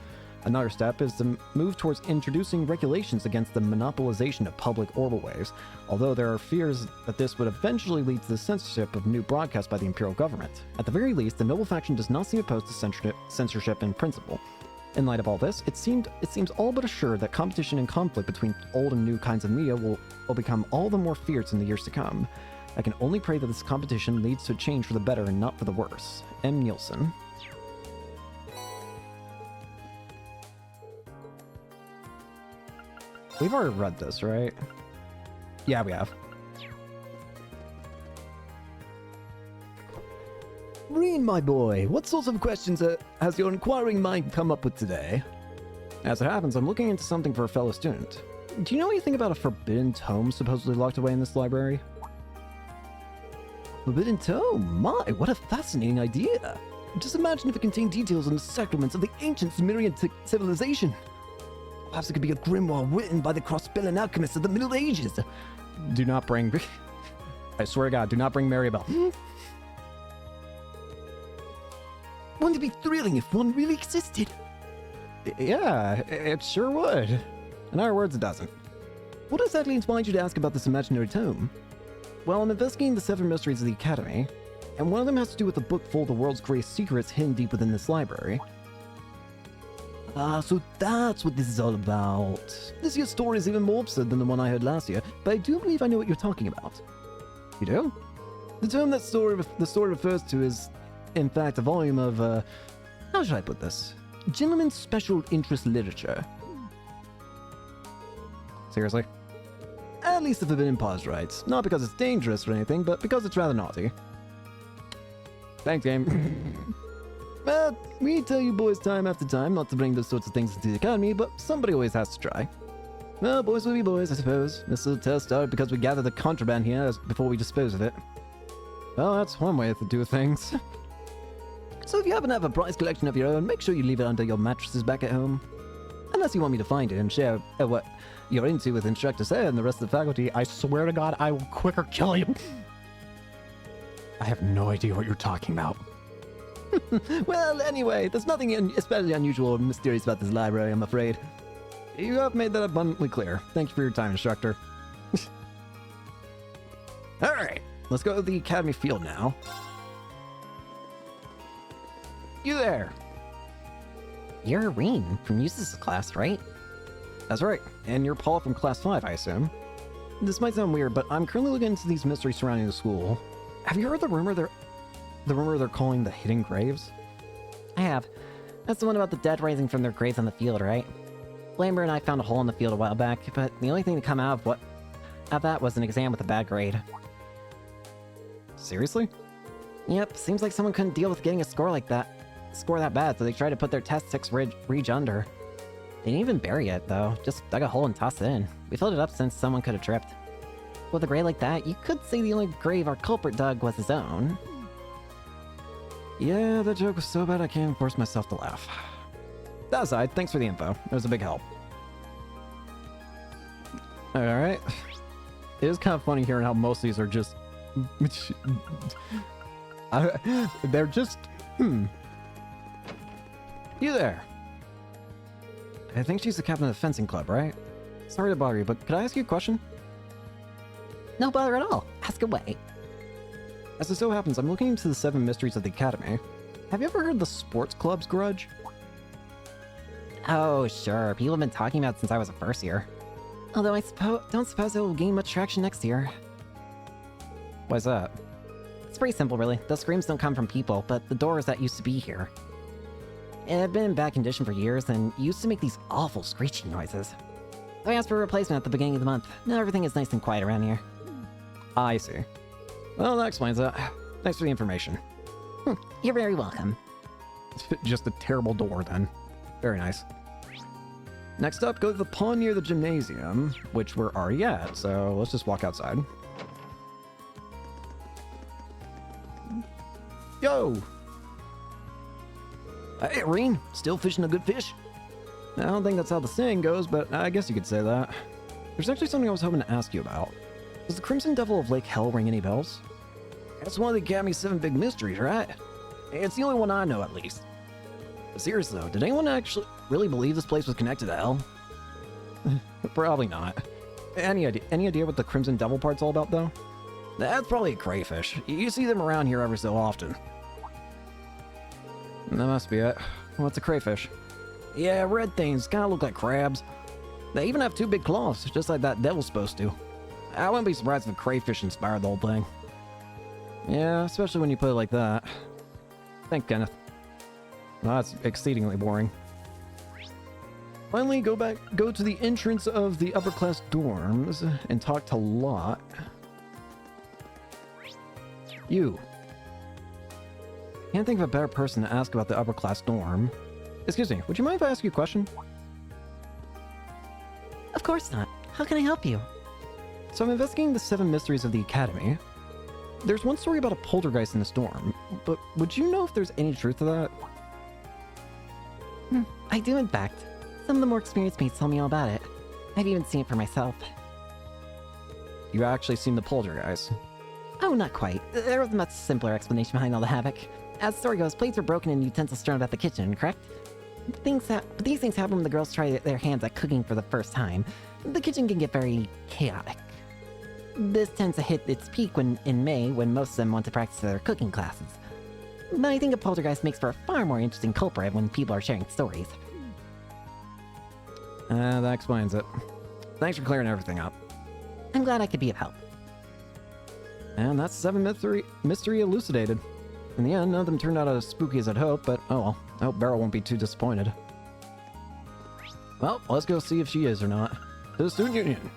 Another step is to move towards introducing regulations against the monopolization of public orbilwaves, although there are fears that this would eventually lead to the censorship of new broadcasts by the Imperial government. At the very least, the Noble faction does not seem opposed to censorship in principle. In light of all this, it seems all but assured that competition and conflict between old and new kinds of media will become all the more fierce in the years to come. I can only pray that this competition leads to a change for the better and not for the worse. M. Nielsen. We've already read this, right? Yeah, we have. Reen, my boy, what sorts of questions has your inquiring mind come up with today? As it happens, I'm looking into something for a fellow student. Do you know anything about a forbidden tome supposedly locked away in this library? Forbidden tome? My, what a fascinating idea! Just imagine if it contained details on the sacraments of the ancient Sumerian civilization. Perhaps it could be a grimoire written by the cross-spelling alchemists of the Middle Ages. Do not bring... I swear to God, do not bring Maribel. Wouldn't it be thrilling if one really existed? Yeah, it sure would. In other words, it doesn't. What exactly inspired you to ask about this imaginary tome? Well, I'm investigating the 7 mysteries of the Academy, and one of them has to do with a book full of the world's greatest secrets hidden deep within this library. Ah, so that's what this is all about. This year's story is even more absurd than the one I heard last year, but I do believe I know what you're talking about. You do? The term the story refers to is, in fact, a volume of, how should I put this? Gentleman's special interest literature. Seriously? At least the Forbidden Paws writes. Not because it's dangerous or anything, but because it's rather naughty. Thanks, game. Well, we tell you boys time after time not to bring those sorts of things into the Academy, but somebody always has to try. Well, boys will be boys, I suppose. This little tale started because we gathered the contraband here before we dispose of it. Well, that's one way to do things. So if you happen to have a prize collection of your own, make sure you leave it under your mattresses back at home. Unless you want me to find it and share what you're into with Instructor Sarah and the rest of the faculty, I swear to God, I will quicker kill you. I have no idea what you're talking about. Well, anyway, there's nothing especially unusual or mysterious about this library, I'm afraid. You have made that abundantly clear. Thank you for your time, Instructor. Alright, let's go to the Academy field now. You there! You're Reen from Eustace's class, right? That's right, and you're Paul from Class 5, I assume. This might sound weird, but I'm currently looking into these mysteries surrounding the school. Have you heard the rumor they're calling the Hidden Graves? I have. That's the one about the dead rising from their graves on the field, right? Flamber and I found a hole in the field a while back, but the only thing to come out of that was an exam with a bad grade. Seriously? Yep, seems like someone couldn't deal with getting a score that bad, so they tried to put their test 6 ridge under. They didn't even bury it, though. Just dug a hole and tossed it in. We filled it up since someone could have tripped. With a grave like that, you could say the only grave our culprit dug was his own. Yeah, that joke was so bad I can't force myself to laugh. That aside, thanks for the info. It was a big help. Alright. It is kind of funny hearing how most of these are just... they're just... You there. I think she's the captain of the fencing club, right? Sorry to bother you, but could I ask you a question? No bother at all. Ask away. As it so happens, I'm looking into the 7 mysteries of the Academy. Have you ever heard the sports club's grudge? Oh, sure. People have been talking about it since I was a first year. Although I don't suppose it will gain much traction next year. Why's that? It's pretty simple, really. The screams don't come from people, but the doors that used to be here. It had been in bad condition for years and used to make these awful screeching noises. So I asked for a replacement at the beginning of the month. Now everything is nice and quiet around here. I see. Well, that explains that. Thanks for the information. You're very welcome. Just a terrible door, then. Very nice. Next up, go to the pond near the gymnasium, which we're already at, so let's just walk outside. Yo! Hey, Reen, still fishing a good fish? I don't think that's how the saying goes, but I guess you could say that. There's actually something I was hoping to ask you about. Does the Crimson Devil of Lake Hell ring any bells? That's one of the Academy's 7 big mysteries, right? It's the only one I know, at least. Seriously though, did anyone actually... really believe this place was connected to hell? Probably not. Any idea what the Crimson Devil part's all about, though? That's probably a crayfish. You see them around here every so often. That must be it. What's a crayfish? Yeah, red things. Kind of look like crabs. They even have 2 big claws, just like that devil's supposed to. I wouldn't be surprised if a crayfish inspired the whole thing. Yeah, especially when you put it like that. Thank Kenneth. Well, that's exceedingly boring. Finally, go to the entrance of the upper class dorms and talk to Lot. You. Can't think of a better person to ask about the upper class dorm. Excuse me, would you mind if I ask you a question? Of course not. How can I help you? So I'm investigating the 7 mysteries of the Academy. There's one story about a poltergeist in this dorm, but would you know if there's any truth to that? I do, in fact. Some of the more experienced mates tell me all about it. I've even seen it for myself. You actually seen the poltergeist? Oh, not quite. There was a much simpler explanation behind all the havoc. As the story goes, plates were broken and utensils thrown about the kitchen, correct? But these things happen when the girls try their hands at cooking for the first time. The kitchen can get very chaotic. This tends to hit its peak in May, when most of them want to practice their cooking classes. But I think a poltergeist makes for a far more interesting culprit when people are sharing stories. That explains it. Thanks for clearing everything up. I'm glad I could be of help. And that's 7 mystery elucidated. In the end, none of them turned out as spooky as I'd hoped, but oh well. I hope Beryl won't be too disappointed. Well, let's go see if she is or not. To the Student Union.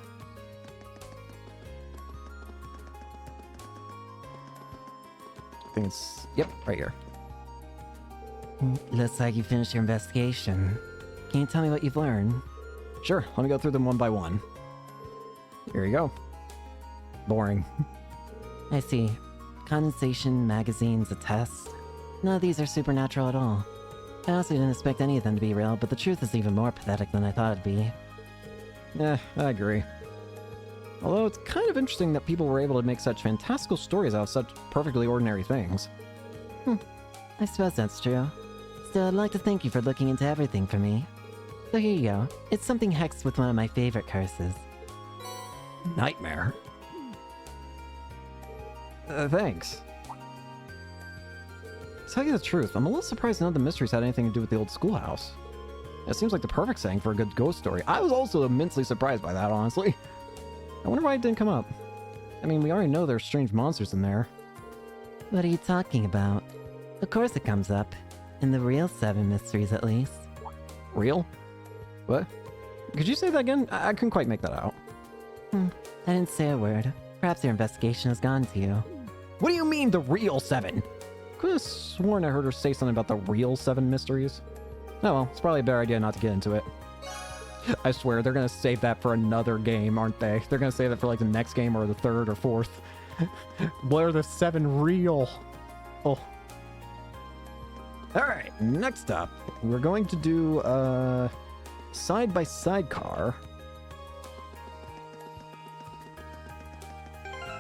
I think it's... yep, right here. Looks like you finished your investigation. Can you tell me what you've learned? Sure, let me go through them one by one. Here you go. Boring. I see. Condensation, magazines, a test. None of these are supernatural at all. I honestly didn't expect any of them to be real, but the truth is even more pathetic than I thought it'd be. I agree. Although it's kind of interesting that people were able to make such fantastical stories out of such perfectly ordinary things. I suppose that's true. Still, I'd like to thank you for looking into everything for me. So here you go. It's something hexed with one of my favorite curses. Nightmare? Thanks. To tell you the truth, I'm a little surprised none of the mysteries had anything to do with the old schoolhouse. It seems like the perfect setting for a good ghost story. I was also immensely surprised by that, honestly. I wonder why it didn't come up. I mean, we already know there's strange monsters in there. What are you talking about? Of course it comes up. In the real 7 mysteries, at least. Real? What? Could you say that again? I couldn't quite make that out. I didn't say a word. Perhaps your investigation has gone to you. What do you mean, the real 7? Could have sworn I heard her say something about the real 7 mysteries. Oh well, it's probably a better idea not to get into it. I swear, they're gonna save that for another game, aren't they? They're gonna save that for like the next game or the 3rd or 4th. What are the 7 real? Oh. Alright, next up, we're going to do side-by-side car.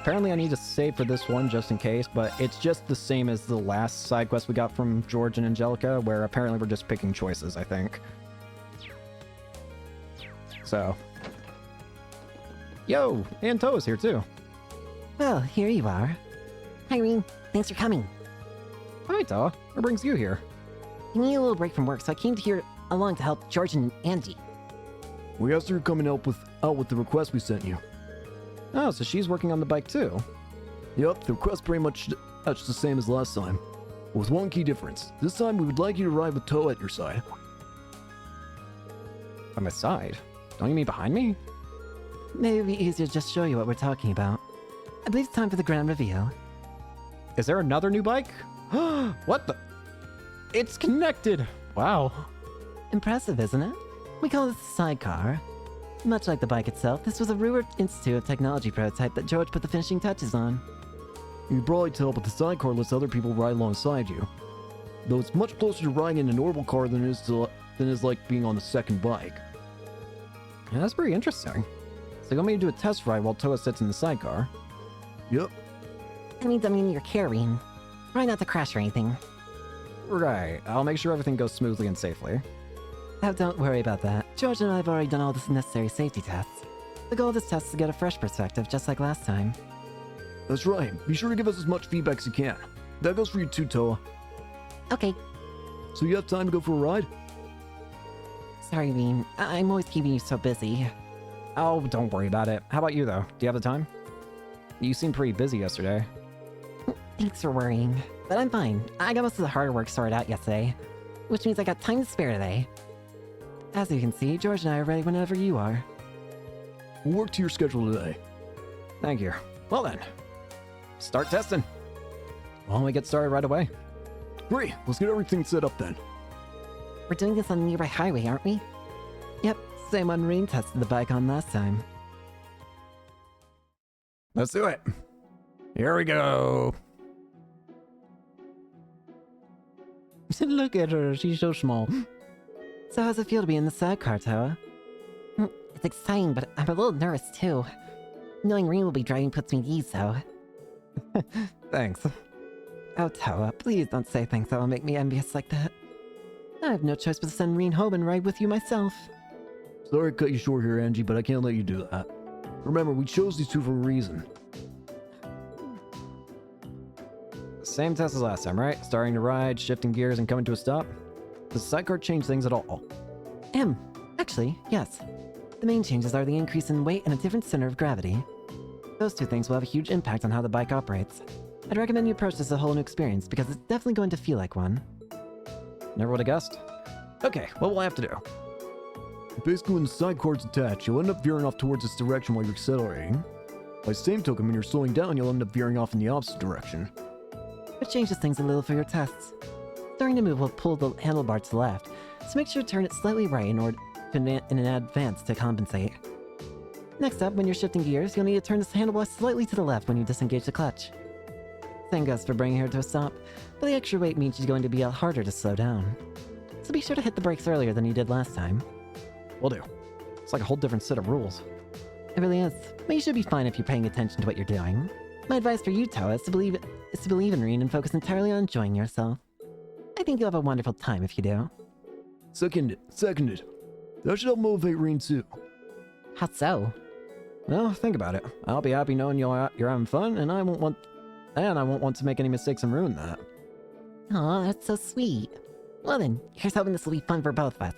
Apparently I need to save for this one just in case, but it's just the same as the last side quest we got from George and Angelica, where apparently we're just picking choices, I think. So. Yo, and Toa's here too. Well, here you are. Hi, Irene. Thanks for coming. Hi, Toa. What brings you here? I need a little break from work, so I came here along to help George and Angie. We asked her to come and help out with the request we sent you. Oh, so she's working on the bike too. Yup, the request pretty much the same as last time. With one key difference. This time we would like you to ride with Toa at your side. By my side? Don't you mean behind me? Maybe it'd be easier to just show you what we're talking about. I believe it's time for the grand reveal. Is there another new bike? What the? It's connected! Wow. Impressive, isn't it? We call this a sidecar. Much like the bike itself, this was a Ruhr Institute of Technology prototype that George put the finishing touches on. You can probably tell, but the sidecar lets other people ride alongside you. Though it's much closer to riding in a normal car than it is like being on the second bike. Yeah, that's pretty interesting. So you want me to do a test ride while Toa sits in the sidecar? Yep. I mean you're carrying. Try not to crash or anything. Right, I'll make sure everything goes smoothly and safely. Oh, don't worry about that. George and I have already done all the necessary safety tests. The goal of this test is to get a fresh perspective, just like last time. That's right. Be sure to give us as much feedback as you can. That goes for you too, Toa. Okay. So you have time to go for a ride? Sorry, Bean. I'm always keeping you so busy. Oh, don't worry about it. How about you, though? Do you have the time? You seemed pretty busy yesterday. Thanks for worrying. But I'm fine. I got most of the hard work sorted out yesterday, which means I got time to spare today. As you can see, George and I are ready whenever you are. We'll work to your schedule today. Thank you. Well then, start testing. Why don't we get started right away? Great, let's get everything set up then. We're doing this on the nearby highway, aren't we? Yep, same one Rain tested the bike on last time. Let's do it. Here we go. Look at her, she's so small. So how's it feel to be in the sidecar, Toa? It's exciting, but I'm a little nervous too. Knowing Rain will be driving puts me at ease, though. Thanks. Oh, Toa, please don't say things that will make me envious like that. I have no choice but to send Rain home and ride with you myself. Sorry to cut you short here, Angie, but I can't let you do that. Remember, we chose these two for a reason. Same test as last time, right? Starting to ride, shifting gears, and coming to a stop? Does the sidecar change things at all? Actually, yes. The main changes are the increase in weight and a different center of gravity. Those two things will have a huge impact on how the bike operates. I'd recommend you approach this as a whole new experience because it's definitely going to feel like one. Never would have guessed. Okay, what will I have to do? Basically, when the sidecar's attached, you'll end up veering off towards this direction while you're accelerating. By the same token, when you're slowing down, you'll end up veering off in the opposite direction. It changes things a little for your tests. During the move, we'll pull the handlebar to the left, so make sure to turn it slightly right in order to in advance to compensate. Next up, when you're shifting gears, you'll need to turn this handlebar slightly to the left when you disengage the clutch. Same goes for bringing her to a stop, but the extra weight means she's going to be a lot harder to slow down. So be sure to hit the brakes earlier than you did last time. Will do. It's like a whole different set of rules. It really is, but you should be fine if you're paying attention to what you're doing. My advice for you, Toa, is to believe in Reen and focus entirely on enjoying yourself. I think you'll have a wonderful time if you do. Seconded. That should help motivate Reen too. How so? Well, think about it. I'll be happy knowing you're having fun, and I won't want to make any mistakes and ruin that. Aw, that's so sweet. Well then, here's hoping this will be fun for both of us.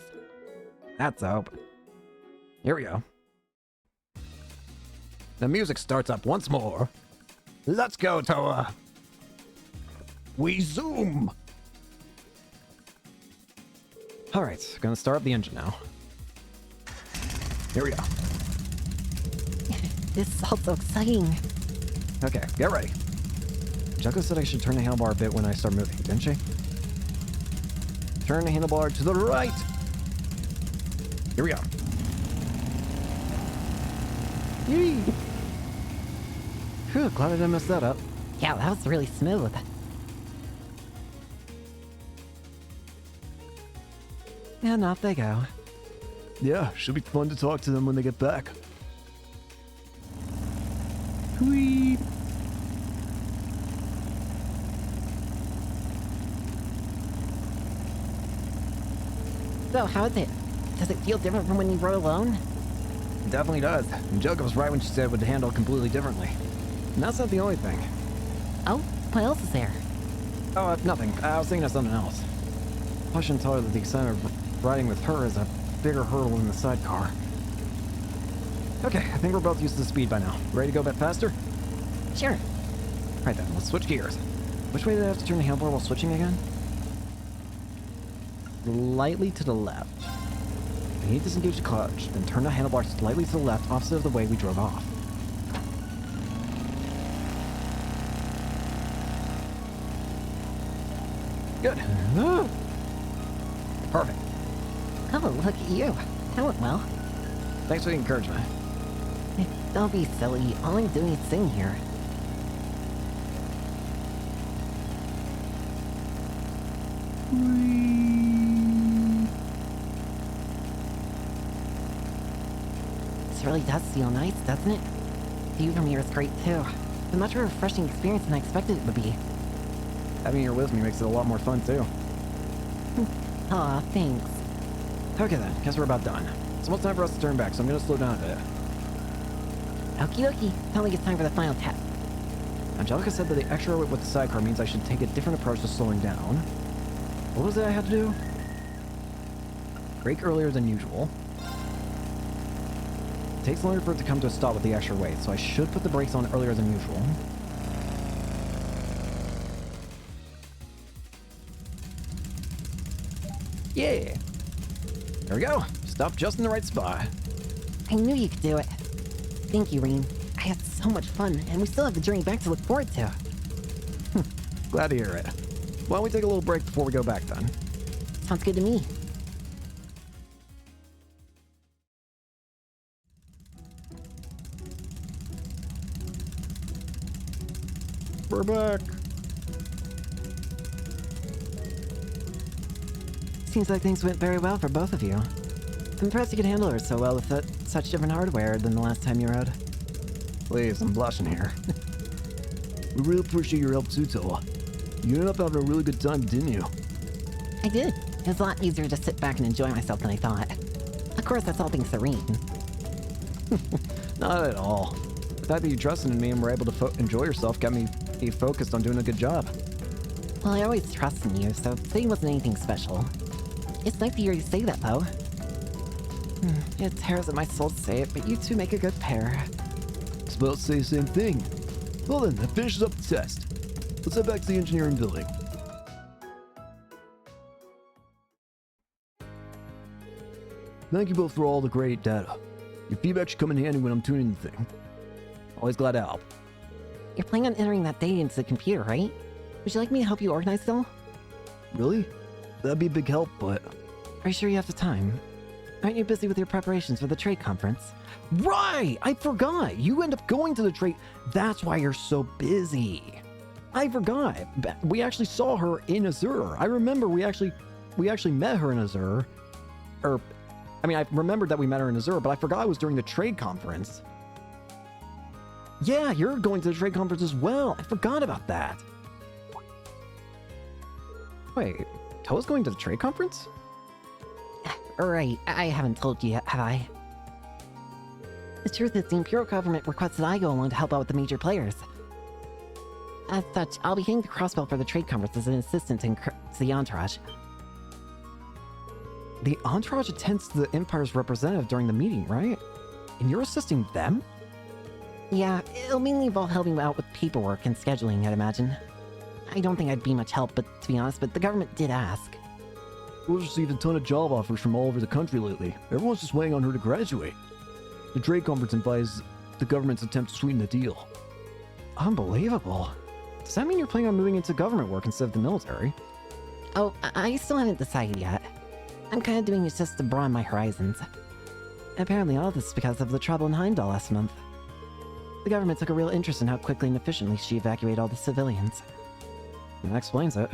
That's a hope. Here we go. The music starts up once more. Let's go, Toa. We zoom. All right, gonna start up the engine now. Here we go. This is all so exciting. Okay, get ready. Junko said I should turn the handlebar a bit when I start moving, didn't she? Turn the handlebar to the right. Here we go. Yee! Phew, glad I didn't mess that up. Yeah, that was really smooth. And off they go. Yeah, should be fun to talk to them when they get back. Whee! So, how is it? Does it feel different from when you rode alone? It definitely does. And Junko was right when she said it would handle completely differently. And that's not the only thing. Oh, what else is there? Oh, nothing. I was thinking of something else. I shouldn't tell her that the excitement of riding with her is a bigger hurdle than the sidecar. Okay, I think we're both used to the speed by now. Ready to go a bit faster? Sure. Right then, let's switch gears. Which way did I have to turn the handlebar while switching again? Slightly to the left. We need to disengage the clutch, then turn the handlebar slightly to the left, opposite of the way we drove off. Good. Perfect. Oh, look at you. That went well. Thanks for the encouragement. Don't be silly. All I'm doing is sitting here. This really does feel nice, doesn't it? The view from here is great too. It's a much more refreshing experience than I expected it would be. Having your with me makes it a lot more fun too. Aw, thanks. Okay then, guess we're about done. It's almost time for us to turn back, so I'm gonna slow down a bit. Okie dokie. Sounds like it's time for the final test. Angelica said that the extra with the sidecar means I should take a different approach to slowing down. What was it I had to do? Brake earlier than usual. It takes longer for it to come to a stop with the extra weight, so I should put the brakes on earlier than usual. Yeah! There we go. Stop just in the right spot. I knew you could do it. Thank you, Rean. I had so much fun, and we still have the journey back to look forward to. Glad to hear it. Why don't we take a little break before we go back then? Sounds good to me. We're back. Seems like things went very well for both of you. I'm impressed you could handle her so well with such different hardware than the last time you rode. Please, I'm blushing here. We really appreciate your help too, Toa. You ended up having a really good time, didn't you? I did. It was a lot easier to just sit back and enjoy myself than I thought. Of course, that's all thanks to Rean. Not at all. The fact that you trusted in me and were able to enjoy yourself got me focused on doing a good job. Well, I always trust in you, so today wasn't anything special. It's nice to hear you say that, though. It tears at my soul to say it, but you two make a good pair. I was about to say the same thing. Well then, that finishes up the test. Let's head back to the engineering building. Thank you both for all the great data. Your feedback should come in handy when I'm tuning the thing. Always glad to help. You're planning on entering that data into the computer, right? Would you like me to help you organize it all? Really? That'd be a big help, but... Are you sure you have the time? Aren't you busy with your preparations for the trade conference? Right! I forgot! You end up going to the trade... That's why you're so busy. I forgot. We actually saw her in Azure. I remember we actually met her in Azure. I mean, I remembered that we met her in Azure, but I forgot it was during the trade conference. Yeah, you're going to the trade conference as well. I forgot about that. Wait, Toa's going to the trade conference? Right, I haven't told you yet, have I? The truth is, the Imperial government requested I go along to help out with the major players. As such, I'll be hitting the crossbow for the trade conference as an assistant to the Entourage. The Entourage attends to the Empire's representative during the meeting, right? And you're assisting them? Yeah, it'll mainly involve helping out with paperwork and scheduling, I'd imagine. I don't think I'd be much help, to be honest, but the government did ask. We've received a ton of job offers from all over the country lately. Everyone's just waiting on her to graduate. The trade conference implies the government's attempt to sweeten the deal. Unbelievable. Does that mean you're planning on moving into government work instead of the military? Oh, I still haven't decided yet. I'm kind of doing it just to broaden my horizons. Apparently all this is because of the trouble in Heimdall last month. The government took a real interest in how quickly and efficiently she evacuated all the civilians. That explains it.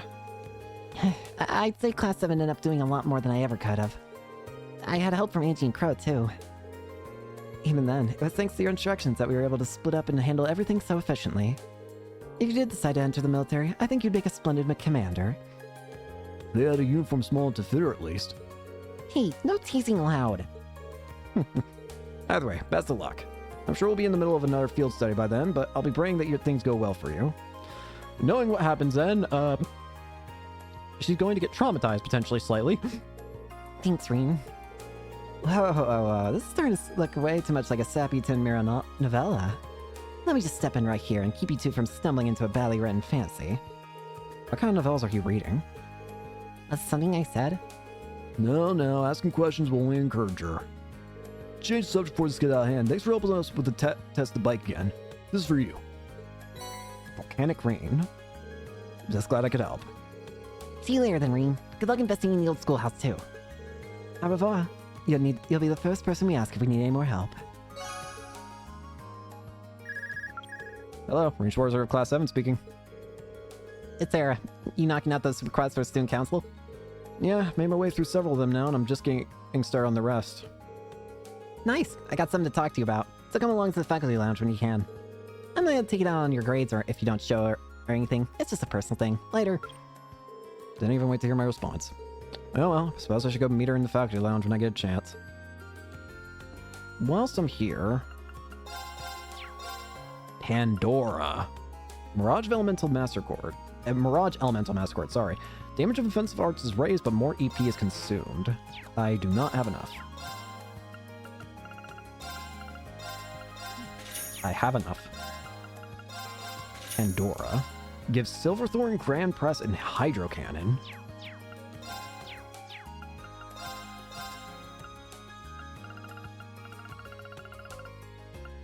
I'd say Class 7 ended up doing a lot more than I ever could have. I had help from Angie and Crow, too. Even then, it was thanks to your instructions that we were able to split up and handle everything so efficiently. If you did decide to enter the military, I think you'd make a splendid commander. They had a uniform small enough to fit her at least. Hey, no teasing allowed. Either way, best of luck. I'm sure we'll be in the middle of another field study by then, but I'll be praying that your things go well for you. Knowing what happens then, she's going to get traumatized potentially slightly. Thanks, Rean. Whoa, this is starting to look way too much like a sappy Tenmira novella. Let me just step in right here and keep you two from stumbling into a badly written fantasy. What kind of novels are you reading? Was something I said? No, asking questions will only encourage her. Change the subject before this gets out of hand. Thanks for helping us with the test the bike again. This is for you. Volcanic Rain. Just glad I could help. See you later then, Rean. Good luck investigating the old schoolhouse, too. Au revoir. You'll be the first person we ask if we need any more help. Hello, Range Reserve Class 7 speaking. It's Sarah. You knocking out those requests for student council? Yeah, made my way through several of them now, and I'm just getting started on the rest. Nice. I got something to talk to you about. So come along to the faculty lounge when you can. I'm not gonna take it out on your grades or if you don't show or anything. It's just a personal thing. Later. Didn't even wait to hear my response. Oh well, suppose I should go meet her in the faculty lounge when I get a chance. Whilst I'm here... Pandora. Mirage Elemental Master Cord. Mirage Elemental Master Cord, sorry. Damage of offensive arts is raised, but more EP is consumed. I do not have enough. I have enough. Pandora. Gives Silverthorn, Grand Press, and Hydro Cannon.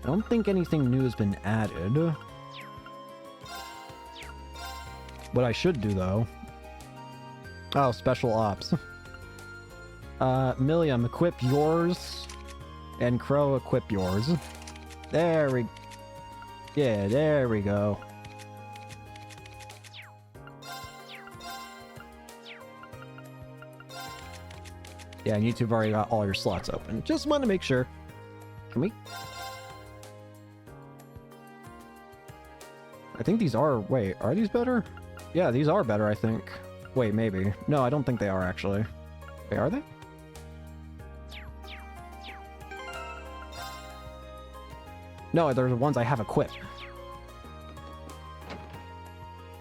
I don't think anything new has been added. What I should do, though... Oh, special ops. Milliam, equip yours. And Crow, equip yours. There we... Yeah, there we go. Yeah, and you two have already got all your slots open. Just want to make sure. Can we... I think these are... Wait, are these better? Yeah, these are better, I think. Wait, maybe. No, I don't think they are, actually. Wait, are they? No, they're the ones I have equipped.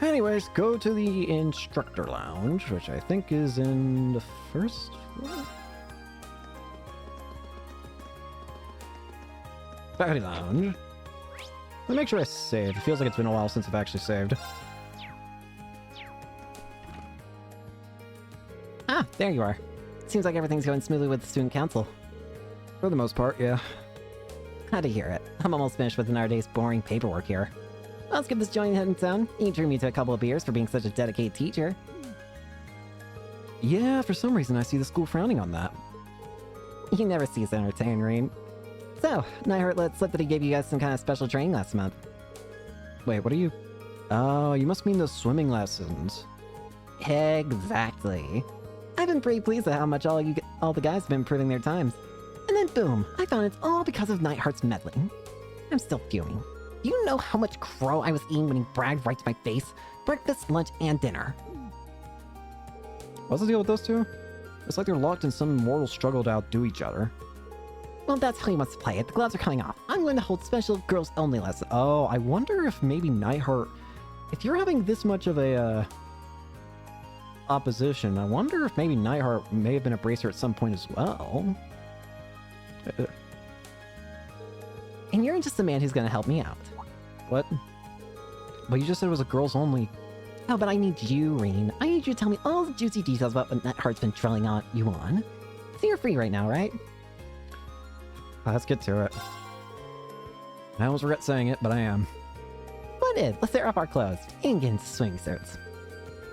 Anyways, go to the instructor lounge, which I think is in the first floor? Faculty lounge. Let me make sure I save. It feels like it's been a while since I've actually saved. Ah, there you are. Seems like everything's going smoothly with the student council. For the most part, yeah. Glad to hear it. I'm almost finished with another day's boring paperwork here. I'll skip this joint heading down. You can treat me to a couple of beers for being such a dedicated teacher. Yeah, for some reason I see the school frowning on that. You never cease to entertain, Rean. So, Nightheart let slip that he gave you guys some kind of special training last month. Wait, what are you... Oh, you must mean those swimming lessons. Exactly. I've been pretty pleased at how much all the guys have been improving their times. And then boom, I found it's all because of Nightheart's meddling. I'm still fuming. Do you know how much crow I was eating when he bragged right to my face? Breakfast, lunch, and dinner. What's the deal with those two? It's like they're locked in some mortal struggle to outdo each other. Well, that's how he wants to play it. The gloves are coming off. I'm going to hold special girls-only lessons. Oh, I wonder if maybe Nightheart... If you're having this much of a, opposition, I wonder if maybe Nightheart may have been a bracer at some point as well. And you're just the man who's going to help me out. What? But you just said it was a girls-only... Oh, but I need you, Rean. I need you to tell me all the juicy details about what Nightheart's been trolling on you on. So you're free right now, right? Let's get to it. I almost regret saying it, but I am. Splendid! Let's tear off our clothes and get into swing suits.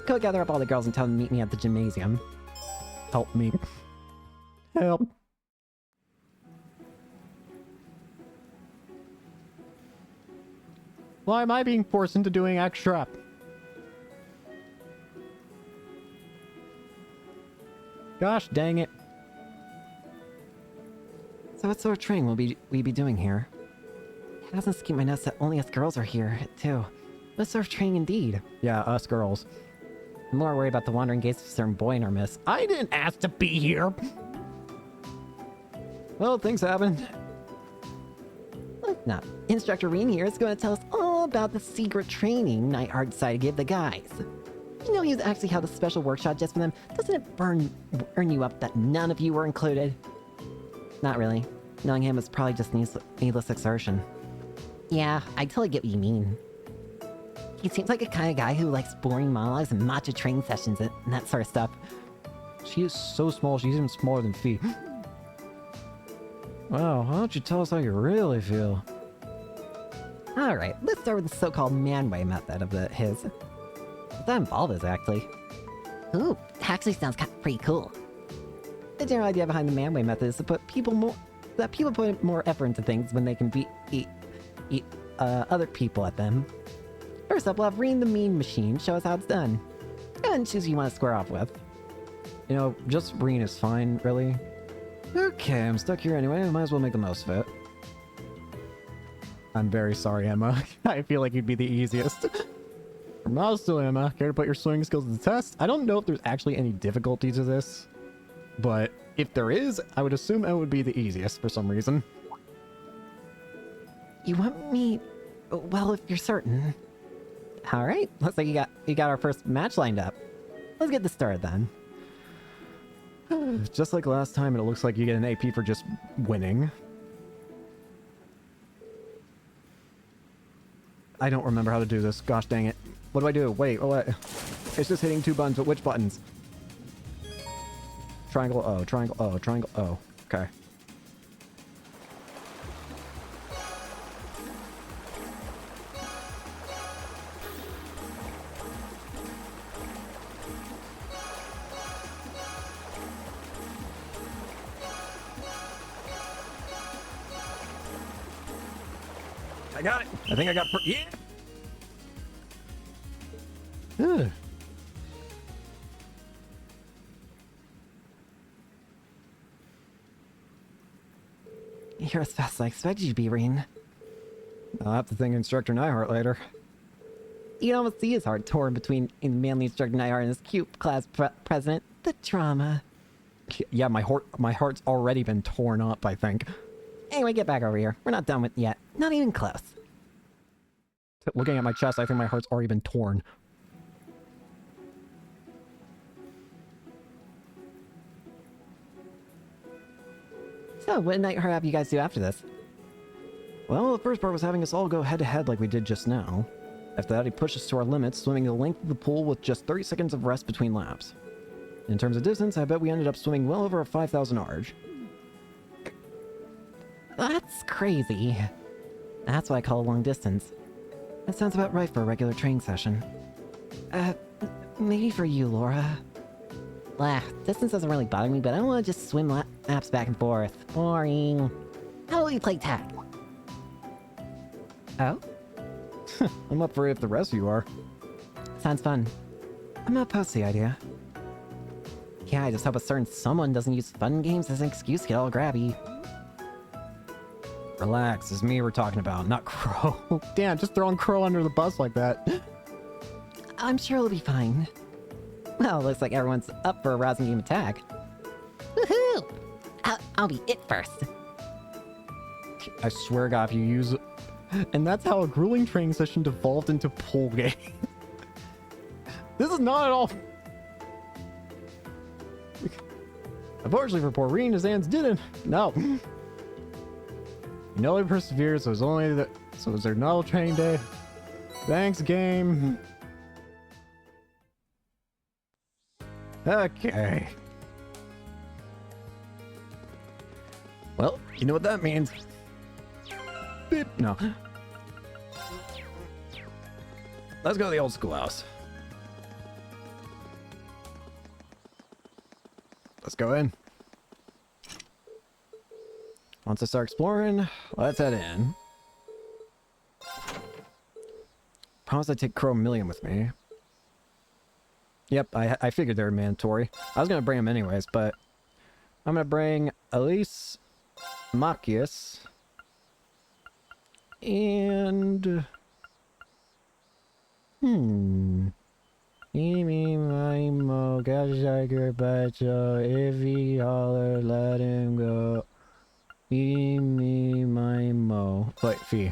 Go gather up all the girls and tell them to meet me at the gymnasium. Help me. Help. Why am I being forced into doing extra? Gosh dang it. So what sort of training will we be doing here? It doesn't keep my nuts that only us girls are here, too. What sort of training indeed? Yeah, us girls. I'm more worried about the wandering gaze of a certain boy in our midst. I didn't ask to be here! Well, things happen. Look now, Instructor Rean here is going to tell us all about the secret training Nightheart decided to give the guys. You know he was actually held a special workshop just for them. Doesn't it burn you up that none of you were included? Not really. Knowing him was probably just needless exertion. Yeah, I totally get what you mean. He seems like a kind of guy who likes boring monologues and matcha training sessions and that sort of stuff. She is so small, she's even smaller than Fee. Wow, why don't you tell us how you really feel? Alright, let's start with the so-called manway method of his. What that involved exactly? Ooh, actually sounds pretty cool. The general idea behind the manway method is to put people put more effort into things when they can beat other people at them. First up, we'll have Rean the Mean Machine show us how it's done. Go ahead and choose who you want to square off with. You know, just Rean is fine, really. Okay, I'm stuck here anyway, I might as well make the most of it. I'm very sorry, Emma. I feel like you'd be the easiest. Miles Dilemma, care to put your swimming skills to the test? I don't know if there's actually any difficulty to this, but if there is, I would assume it would be the easiest for some reason. You want me? Well, if you're certain. All right, looks like you got our first match lined up. Let's get this started then. Just like last time, and it looks like you get an AP for just winning. I don't remember how to do this. Gosh dang it. What do I do? Wait, what? It's just hitting 2 buttons, but which buttons? Triangle O, triangle O, triangle O. Okay. I got it. I think I got. Yeah. Ugh. You're as fast as I expected you to be, Reen. I'll have to thank Instructor Nyhart later. You can almost see his heart torn between manly Instructor Nyhart and his cute class president. The drama. Yeah, my heart's already been torn up, I think. Anyway, get back over here. We're not done with it yet. Not even close. Looking at my chest, I think my heart's already been torn. So, what night have you guys do after this? Well, the first part was having us all go head-to-head like we did just now. After that, he pushed us to our limits, swimming the length of the pool with just 30 seconds of rest between laps. In terms of distance, I bet we ended up swimming well over a 5,000 arge. That's crazy. That's what I call a long distance. That sounds about right for a regular training session. Maybe for you, Laura. Blah, distance doesn't really bother me, but I don't want to just swim laps back and forth. Boring. How will you play tag? Oh? I'm up for it if the rest of you are. Sounds fun. I'm not opposed to the idea. Yeah, I just hope a certain someone doesn't use fun games as an excuse to get all grabby. Relax, it's me we're talking about, not Crow. Damn, just throwing Crow under the bus like that. I'm sure it'll be fine. Well, looks like everyone's up for a rousing game of tag. Woohoo! I'll be it first. I swear to God, if you use it. And that's how a grueling training session devolved into pool game. This is not at all. Unfortunately for poor Reen, his hands didn't. No. You know he persevered, so it was their novel training day. Thanks, game. Okay. Well, you know what that means. Beep. No. Let's go to the old schoolhouse. Let's go in. Once I start exploring, let's head in. Promise I'd take Chromillion with me. Yep, I figured they were mandatory. I was gonna bring them anyways, but I'm gonna bring Elise, Machias, and Amy, my mo, Gashagger, Bacho, Ivy, Holler, let him go. Amy, my mo. Wait, Fee.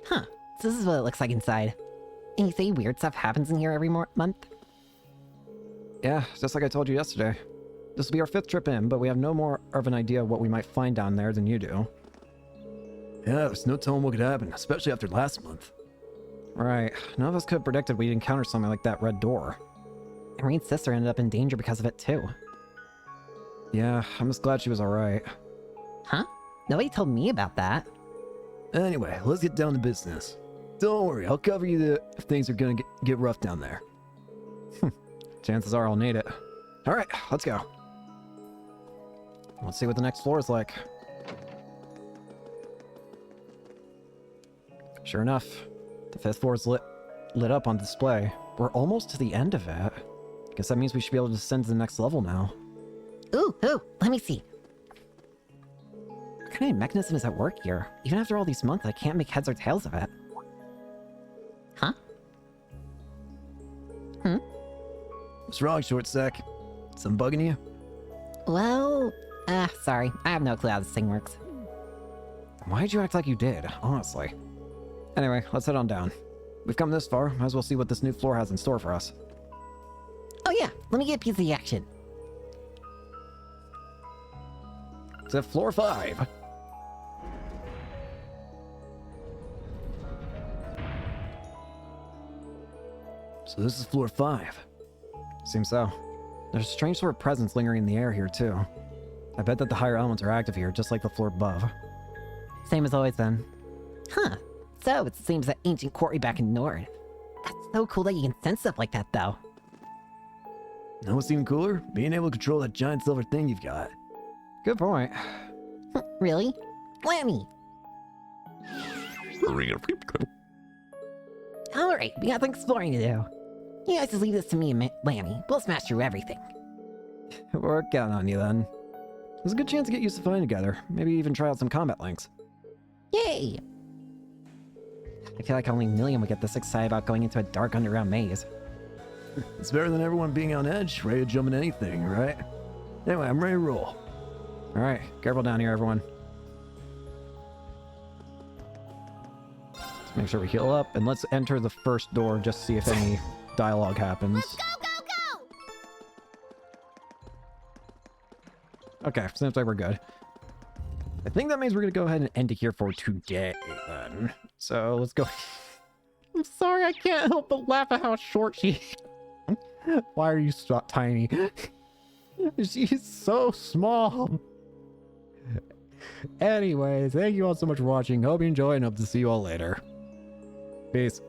Huh, so this is what it looks like inside. And you say weird stuff happens in here every month? Yeah, just like I told you yesterday. This will be our 5th trip in, but we have no more of an idea of what we might find down there than you do. Yeah, there's no telling what could happen, especially after last month. Right. None of us could have predicted we'd encounter something like that red door. And Reen's sister ended up in danger because of it too. Yeah, I'm just glad she was alright. Huh? Nobody told me about that. Anyway, let's get down to business. Don't worry, I'll cover you if things are gonna get rough down there. Chances are I'll need it. Alright, let's go. Let's see what the next floor is like. Sure enough, the 5th floor is lit up on display. We're almost to the end of it. Guess that means we should be able to descend to the next level now. Ooh, let me see. kind of mechanism is at work here? Even after all these months, I can't make heads or tails of it. Huh? What's wrong, short sack? Some bugging you? Well, sorry. I have no clue how this thing works. Why'd you act like you did, honestly? Anyway, let's head on down. We've come this far, might as well see what this new floor has in store for us. Oh yeah, let me get a piece of the action. It's at floor 5. So this is floor 5. Seems so. There's a strange sort of presence lingering in the air here, too. I bet that the higher elements are active here, just like the floor above. Same as always then. Huh. So it seems that ancient quarry back in Nord. That's so cool that you can sense stuff like that though. Know what's even cooler? Being able to control that giant silver thing you've got. Good point. Really? Lammy! Alright, we got some exploring to do. You guys just leave this to me and Lammy. We'll smash through everything. We're counting on you then. There's a good chance to get used to flying together. Maybe even try out some combat links. Yay! I feel like only Milliam would get this excited about going into a dark underground maze. It's better than everyone being on edge, ready to jump into anything, right? Anyway, I'm ready to roll. Alright, careful down here, everyone. Let's make sure we heal up, and let's enter the first door just to see if any dialogue happens. Let's go, go, go! Okay, seems like we're good. I think that means we're gonna go ahead and end it here for today, then. So, let's go. I'm sorry, I can't help but laugh at how short she is. Why are you so tiny? She's so small. Anyways, thank you all so much for watching. Hope you enjoy and hope to see you all later. Peace.